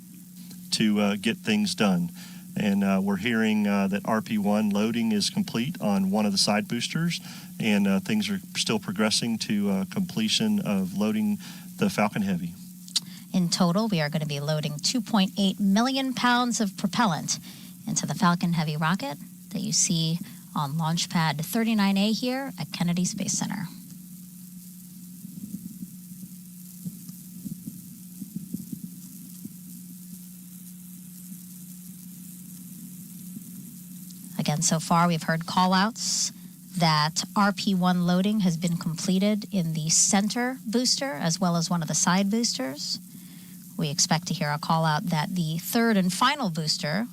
to get things done. And we're hearing that RP1 loading is complete on one of the side boosters, and things are still progressing to completion of loading the Falcon Heavy. In total, we are going to be loading 2.8 million pounds of propellant into the Falcon Heavy rocket that you see on Launch Pad 39A here at Kennedy Space Center. Again, so far we've heard call-outs that RP1 loading has been completed in the center booster as well as one of the side boosters. We expect to hear a call-out that the third and final booster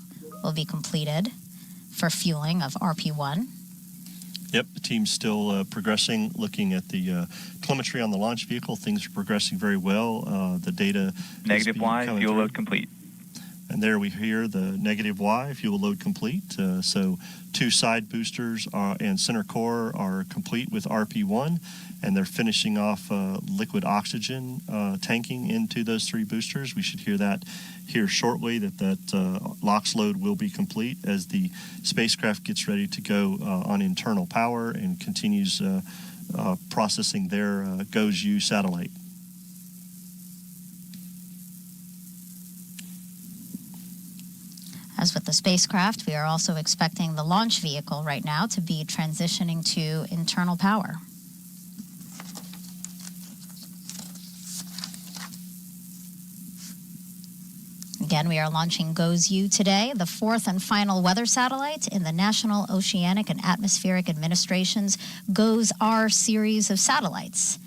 will be completed for fueling of RP1. Yep, the team's still progressing, looking at the telemetry on the launch vehicle. Things are progressing very well. The data Negative Y, fuel load complete. And there we hear the negative Y, fuel load complete. So two side boosters and center core are complete with RP1, and they're finishing off liquid oxygen tanking into those three boosters. We should hear that here shortly, that LOX load will be complete as the spacecraft gets ready to go on internal power and continues processing their GOES-U satellite. As with the spacecraft, we are also expecting the launch vehicle right now to be transitioning to internal power. Again, we are launching GOES-U today, the fourth and final weather satellite in the National Oceanic and Atmospheric Administration's GOES-R series of satellites.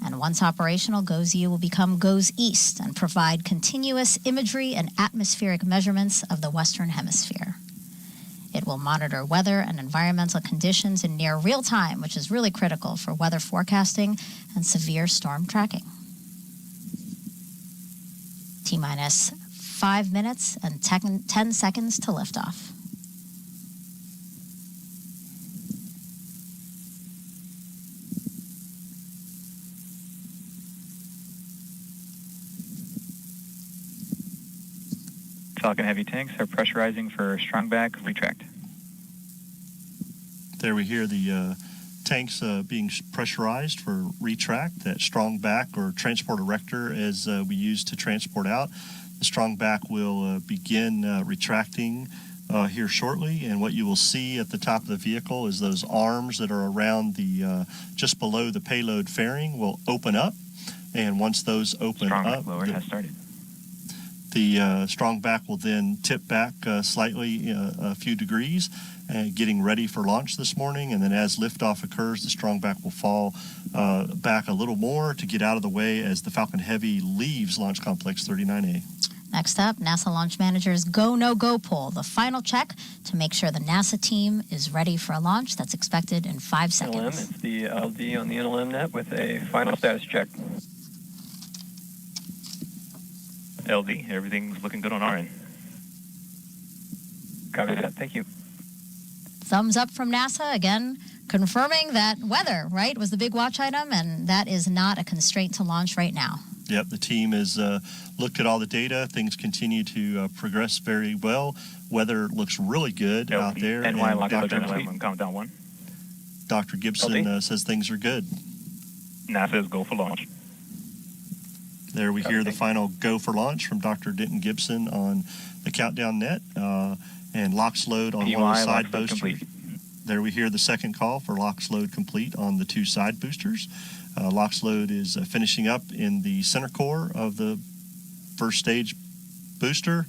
And once operational, GOES-U will become GOES-East and provide continuous imagery and atmospheric measurements of the Western Hemisphere. It will monitor weather and environmental conditions in near real time, which is really critical for weather forecasting and severe storm tracking. T-minus 5 minutes and 10 seconds to liftoff. Falcon Heavy tanks are pressurizing for strong back retract. There we hear the tanks being pressurized for retract, that strong back or transport erector as we use to transport out. The strong back will begin retracting here shortly, and what you will see at the top of the vehicle is those arms that are around the just below the payload fairing will open up, and once those open up, blower has started. The strong back will then tip back slightly a few degrees, getting ready for launch this morning. And then as liftoff occurs, the strong back will fall back a little more to get out of the way as the Falcon Heavy leaves Launch Complex 39A. Next up, NASA launch manager's go, no go poll, the final check to make sure the NASA team is ready for a launch that's expected in 5 seconds. NLM, it's the LD on the NLM net with a final status check. LD, everything's looking good on our end. Copy that, thank you. Thumbs up from NASA, again, confirming that weather, right, was the big watch item, and that is not a constraint to launch right now. Yep, the team has looked at all the data. Things continue to progress very well. Weather looks really good out there. NY and lock load countdown 1. Dr. Gibson says things are good. NASA is go for launch. There we hear the final go for launch from Dr. Denton Gibson on the countdown net, and LOX load on one of the side boosters. There we hear the second call for LOX load complete on the 2 side boosters. LOX load is finishing up in the center core of the first stage booster,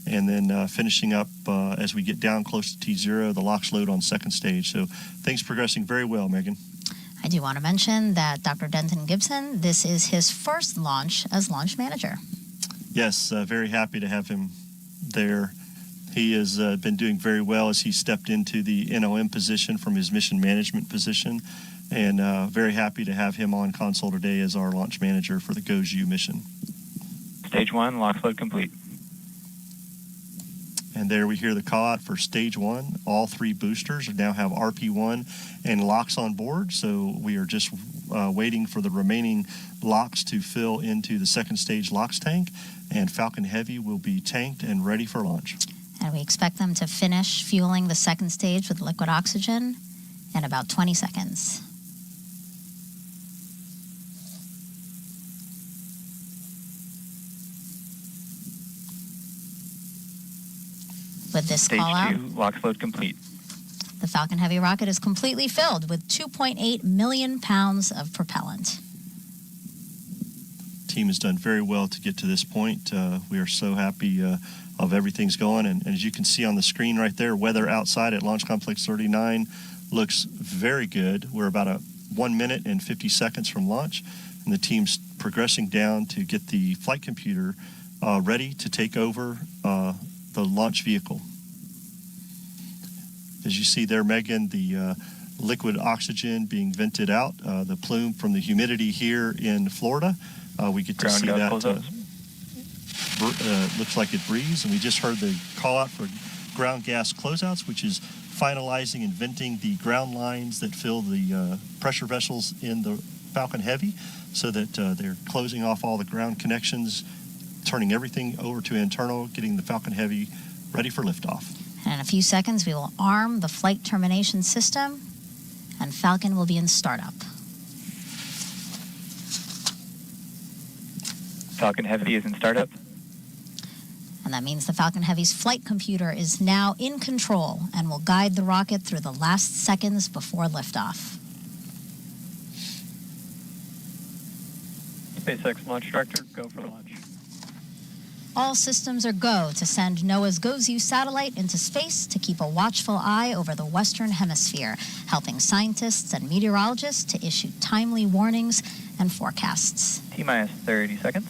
and then finishing up as we get down close to T0, the LOX load on second stage. So things progressing very well, Megan. I do want to mention that Dr. Denton Gibson, this is his first launch as launch manager. Yes, very happy to have him there. He has been doing very well as he stepped into the NOM position from his mission management position, and very happy to have him on console today as our launch manager for the GOES-U mission. Stage 1, LOX load complete. And there we hear the call out for stage 1. All 3 boosters now have RP1 and LOX on board, so we are just waiting for the remaining LOX to fill into the second stage LOX tank, and Falcon Heavy will be tanked and ready for launch. And we expect them to finish fueling the second stage with liquid oxygen in about 20 seconds. With this Stage call out, 2, LOX load complete. the Falcon Heavy rocket is completely filled with 2.8 million pounds of propellant. Team has done very well to get to this point. We are so happy of everything's going, and as you can see on the screen right there, weather outside at Launch Complex 39 looks very good. We're about 1 minute and 50 seconds from launch, and the team's progressing down to get the flight computer ready to take over the launch vehicle. As you see there, Megan, the liquid oxygen being vented out, the plume from the humidity here in Florida. We get to see that. Looks like it breathes, and we just heard the call out for ground gas closeouts, which is finalizing and venting the ground lines that fill the pressure vessels in the Falcon Heavy, so that they're closing off all the ground connections, turning everything over to internal, getting the Falcon Heavy ready for liftoff. And in a few seconds, we will arm the flight termination system, and Falcon will be in startup. Falcon Heavy is in startup. And that means the Falcon Heavy's flight computer is now in control and will guide the rocket through the last seconds before liftoff. SpaceX launch director, go for launch. All systems are go to send NOAA's GOES-U satellite into space to keep a watchful eye over the Western Hemisphere, helping scientists and meteorologists to issue timely warnings and forecasts. T-minus 30 seconds.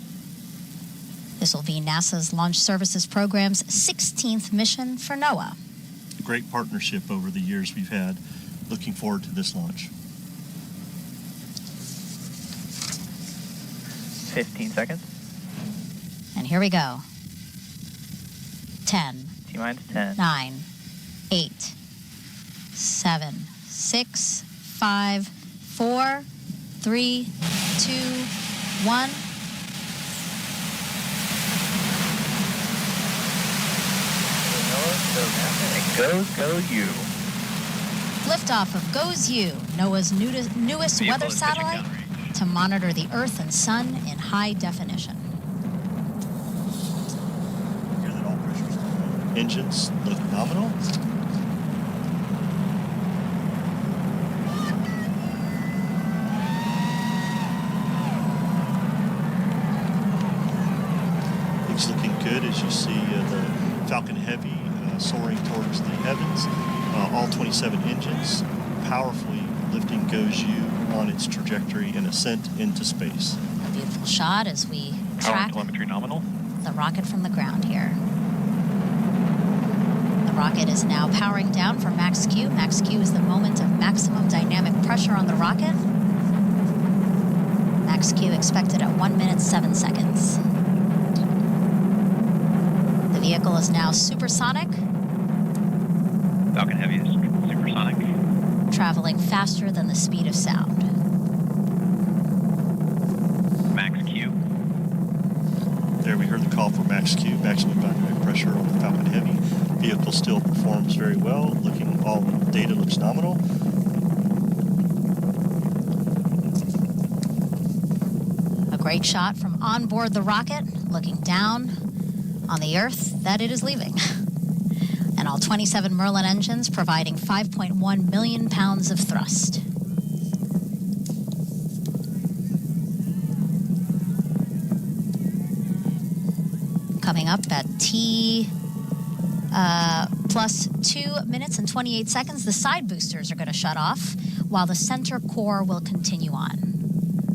This will be NASA's Launch Services Program's 16th mission for NOAA. Great partnership over the years we've had. Looking forward to this launch. 15 seconds. And here we go. 10. T-minus 10. 9. 8. 7. 6. 5. 4. 3. 2. 1. GOES-U. Liftoff of GOES-U, NOAA's newest weather satellite, to monitor the Earth and Sun in high definition. Engines look nominal. Things looking good as you see the Falcon Heavy soaring towards the heavens. All 27 engines powerfully lifting GOES-U on its trajectory and ascent into space. A beautiful shot as we track telemetry nominal. The rocket from the ground here. The rocket is now powering down for max Q. Max Q is the moment of maximum dynamic pressure on the rocket. Max Q expected at 1 minute 7 seconds. The vehicle is now supersonic. Falcon Heavy is supersonic. traveling faster than the speed of sound. Max Q. There we heard the call for max Q, maximum dynamic pressure on the Falcon Heavy. Vehicle still performs very well. All data looks nominal. A great shot from on board the rocket, looking down on the Earth that it is leaving. And all 27 Merlin engines providing 5.1 million pounds of thrust. Coming up at T plus 2 minutes and 28 seconds, the side boosters are going to shut off while the center core will continue on.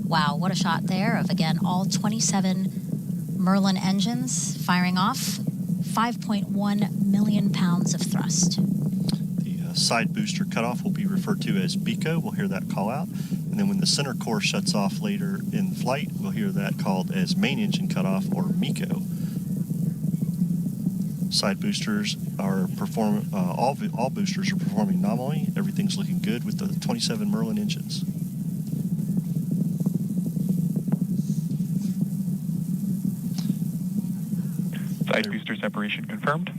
Wow, what a shot there of, again, all 27 Merlin engines firing off 5.1 million pounds of thrust. The side booster cutoff will be referred to as BECO. We'll hear that call out. And then when the center core shuts off later in flight, we'll hear that called as main engine cutoff, or MECO. Side boosters are all boosters are performing nominally. Everything's looking good with the 27 Merlin engines. Side booster separation confirmed.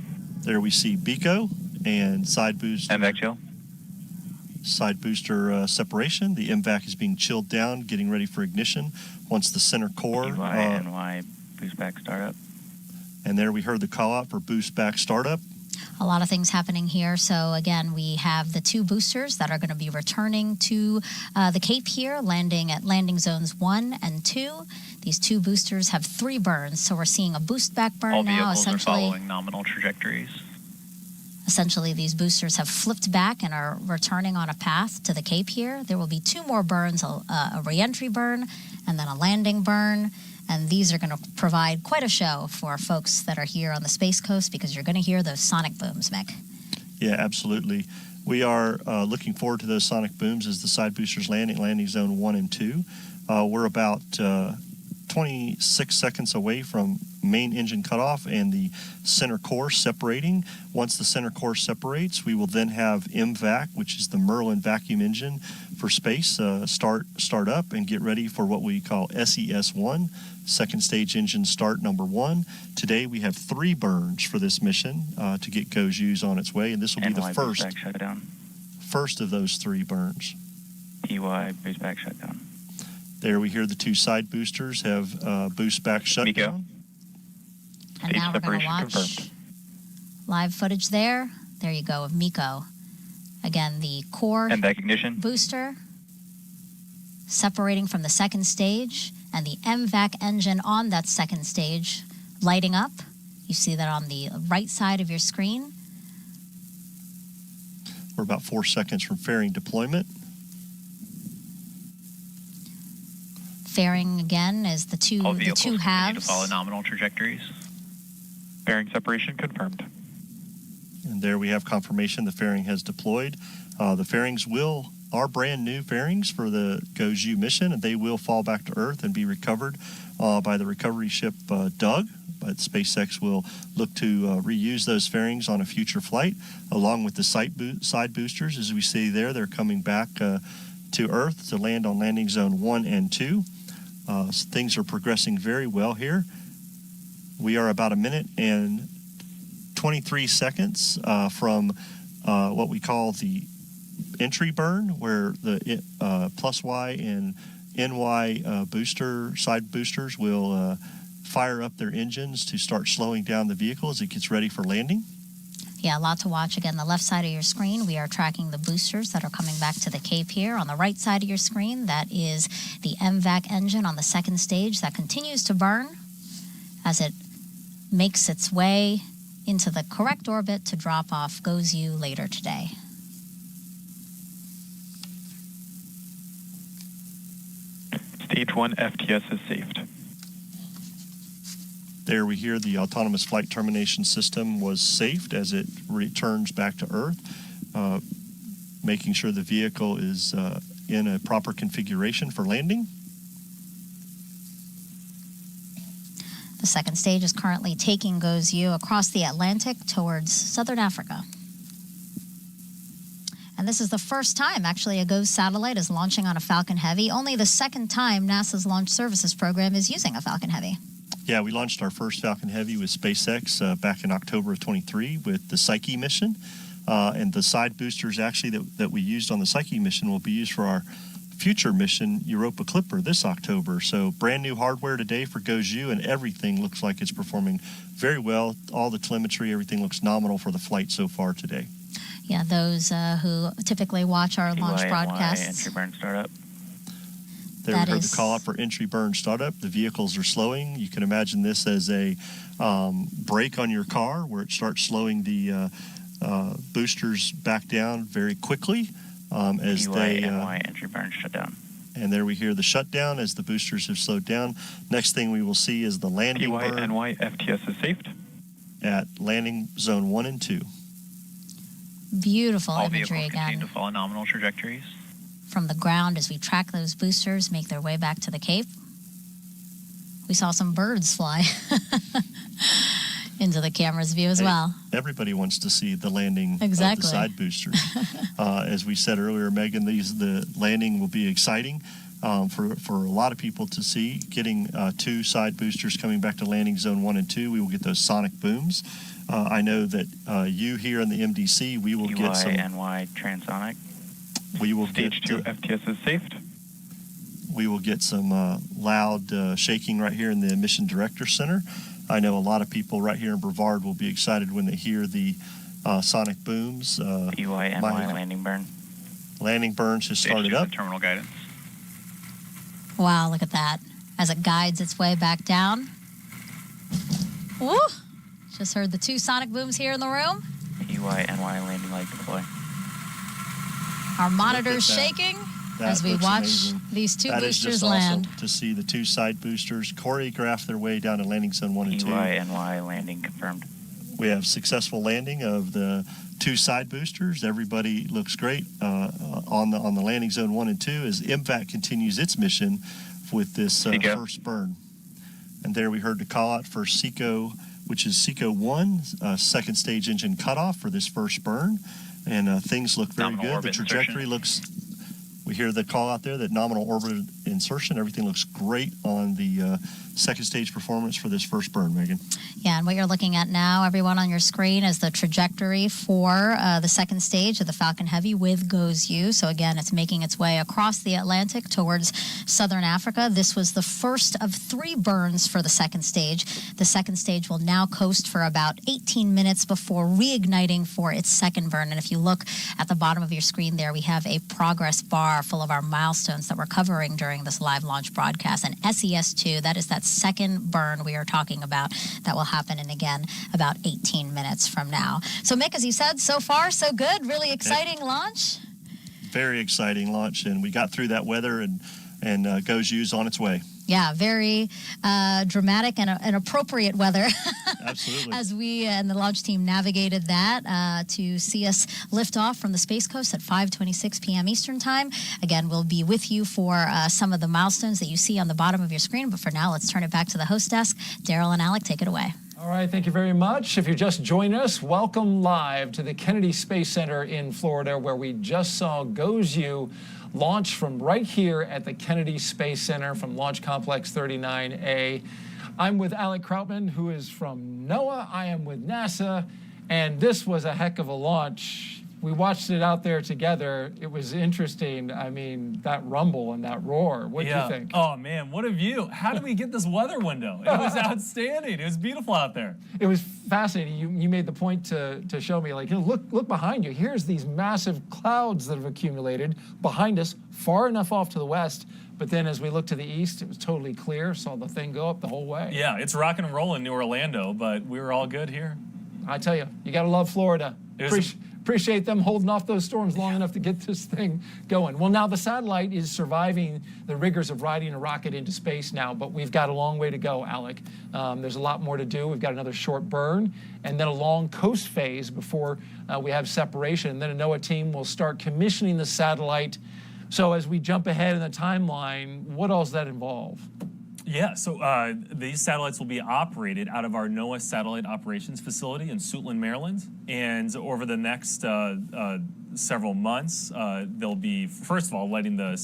There we see BECO and side booster. MVAC chill. Side booster separation. The MVAC is being chilled down, getting ready for ignition. Once the center core. NY boost back startup. And there we heard the call out for boost back startup. A lot of things happening here. So again, we have the 2 boosters that are going to be returning to the Cape here, landing at landing zones 1 and 2. These 2 boosters have 3 burns, so we're seeing a boost back burn All now. vehicles are following nominal trajectories. Essentially, these boosters have flipped back and are returning on a path to the Cape here. There will be 2 more burns, a re-entry burn and then a landing burn. And these are going to provide quite a show for folks that are here on the Space Coast, because you're going to hear those sonic booms, Mick. Yeah, absolutely. We are looking forward to those sonic booms as the side boosters landing zone 1 and 2. We're about 26 seconds away from main engine cutoff and the center core separating. Once the center core separates, we will then have MVAC, which is the Merlin vacuum engine for space, start up and get ready for what we call SES-1, second stage engine start number 1. Today we have 3 burns for this mission to get GOES on its way, and this will be the first of those 3 burns. PY boost back shutdown. There we hear the 2 side boosters have boost back shutdown. And now we're going to watch live footage there. There you go, of MECO. Again, the core and back ignition booster separating from the second stage, and the MVAC engine on that second stage lighting up. You see that on the right side of your screen. We're about 4 seconds from fairing deployment. Fairing again is the two halves. continue to follow nominal trajectories. Fairing separation confirmed. And there we have confirmation the fairing has deployed. The fairings are brand new fairings for the GOES mission, and they will fall back to Earth and be recovered by the recovery ship Doug. But SpaceX will look to reuse those fairings on a future flight, along with the side boosters. As we see there, they're coming back to Earth to land on landing zone 1 and 2. So things are progressing very well here. We are about 1 minute and 23 seconds from what we call the entry burn, where the plus Y and NY side boosters will fire up their engines to start slowing down the vehicle as it gets ready for landing. Yeah, a lot to watch. Again, the left side of your screen, we are tracking the boosters that are coming back to the Cape here. On the right side of your screen, that is the MVAC engine on the second stage that continues to burn as it makes its way into the correct orbit to drop off GOES later today. Stage 1 FTS is saved. There we hear the autonomous flight termination system was saved as it returns back to Earth, making sure the vehicle is in a proper configuration for landing. The second stage is currently taking GOES across the Atlantic towards southern Africa. And this is the first time, actually, a GOES satellite is launching on a Falcon Heavy. Only the second time NASA's Launch Services Program is using a Falcon Heavy. Yeah, we launched our first Falcon Heavy with SpaceX back in October of 23 with the Psyche mission. And the side boosters actually that we used on the Psyche mission will be used for our future mission, Europa Clipper, this October. So brand new hardware today for GOES-U, and everything looks like it's performing very well. All the telemetry, everything looks nominal for the flight so far today. Yeah, those who typically watch our launch broadcasts. Entry burn startup. There we heard the call out for entry burn startup. The vehicles are slowing. You can imagine this as a brake on your car where it starts slowing the boosters back down very quickly as they entry burn shut down. And there we hear the shutdown as the boosters have slowed down. Next thing we will see is the landing burn. PYNY FTS is saved At landing zone 1 and 2. Beautiful All imagery vehicles again. continue to follow nominal trajectories. From the ground as we track those boosters make their way back to the Cape. We saw some birds fly into the camera's view as well. Everybody wants to see the landing of Exactly. the side boosters. As we said earlier, Megan, the landing will be exciting for a lot of people to see. Getting 2 side boosters coming back to landing zone 1 and 2, we will get those sonic booms. I know that you here in the MDC, we will get some. PYNY transonic. We will Stage get 2 FTS is saved. We will get some loud shaking right here in the Mission Director Center. I know a lot of people right here in Brevard will be excited when they hear the sonic booms. PYNY landing burn. Landing burns just Stage started 2 up. terminal guidance. Wow, look at that. As it guides its way back down. Woo! Just heard the 2 sonic booms here in the room. PYNY landing light deploy. Our monitors that. shaking That as we looks watch amazing. these 2 That is boosters just land. awesome to see the 2 side boosters choreograph their way down to landing zone 1 and 2. PYNY landing confirmed. We have successful landing of the 2 side boosters. Everybody looks great on the landing zone 1 and 2 as MVAC continues its mission with this first burn. And there we heard the call out for SECO, which is SECO 1, second stage engine cutoff for this first burn. And things look very Nominal good. The orbit trajectory looks, we hear the call out there that nominal orbit insertion, everything looks great on the second stage performance for this first burn, Megan. Yeah, and what you're looking at now, everyone on your screen, is the trajectory for the second stage of the Falcon Heavy with GOES-U. So again, it's making its way across the Atlantic towards southern Africa. This was the first of 3 burns for the second stage. The second stage will now coast for about 18 minutes before reigniting for its second burn. And if you look at the bottom of your screen there, we have a progress bar full of our milestones that we're covering during this live launch broadcast. And SES-2, that is that second burn we are talking about that will happen in, again, about 18 minutes from now. So, Mick, as you said, so far, so good. Really exciting launch. Very exciting launch, and we got through that weather, and GOES-U's on its way. Yeah, very dramatic and appropriate weather. Absolutely. As we and the launch team navigated that to see us lift off from the Space Coast at 5:26 p.m. Eastern Time. Again, we'll be with you for some of the milestones that you see on the bottom of your screen. But for now, let's turn it back to the host desk. Daryl and Alec, take it away. All right, thank you very much. If you're just joining us, welcome live to the Kennedy Space Center in Florida, where we just saw GOES-U launch from right here at the Kennedy Space Center from Launch Complex 39A. I'm with Alec Krautman, who is from NOAA. I am with NASA, and this was a heck of a launch. We watched it out there together. It was interesting. I mean, that rumble and that roar. What did you think? Oh, man, what a view. How did we get this weather window? It was outstanding. It was beautiful out there. It was fascinating. You made the point to show me, like, look behind you. Here's these massive clouds that have accumulated behind us, far enough off to the west. But then as we looked to the east, it was totally clear. Saw the thing go up the whole way. Yeah, it's rocking and rolling in New Orlando, but we were all good here. I tell you, you got to love Florida. Appreciate them holding off those storms long enough to get this thing going. Well, now the satellite is surviving the rigors of riding a rocket into space now, but we've got a long way to go, Alec. There's a lot more to do. We've got another short burn and then a long coast phase before we have separation. And then a NOAA team will start commissioning the satellite. So as we jump ahead in the timeline, what all does that involve? Yeah, so these satellites will be operated out of our NOAA Satellite Operations Facility in Suitland, Maryland. And over the next several months, they'll be, first of all, letting the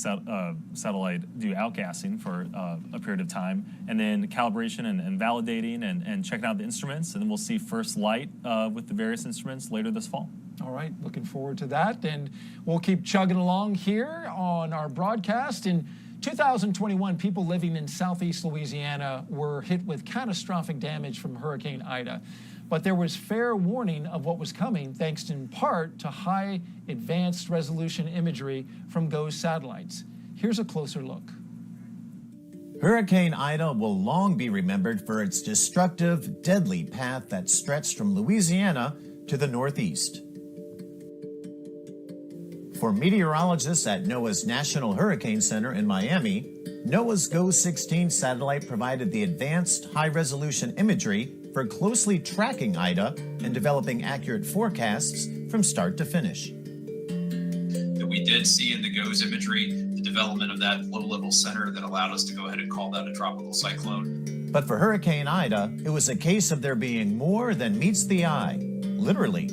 satellite do outgassing for a period of time, and then calibration and validating and checking out the instruments. And then we'll see first light with the various instruments later this fall. All right, looking forward to that. And we'll keep chugging along here on our broadcast. In 2021, people living in southeast Louisiana were hit with catastrophic damage from Hurricane Ida. But there was fair warning of what was coming, thanks in part to high advanced resolution imagery from GOES satellites. Here's a closer look. Hurricane Ida will long be remembered for its destructive, deadly path that stretched from Louisiana to the northeast. For meteorologists at NOAA's National Hurricane Center in Miami, NOAA's GOES 16 satellite provided the advanced high-resolution imagery for closely tracking Ida and developing accurate forecasts from start to finish. We did see in the GOES imagery the development of that low-level center that allowed us to go ahead and call that a tropical cyclone. But for Hurricane Ida, it was a case of there being more than meets the eye, literally.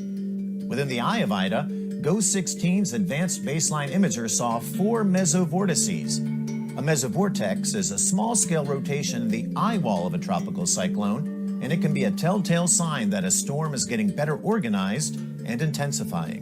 Within the eye of Ida, GOES 16's advanced baseline imager saw 4 mesovortices. A mesovortex is a small-scale rotation in the eye wall of a tropical cyclone, and it can be a telltale sign that a storm is getting better organized and intensifying.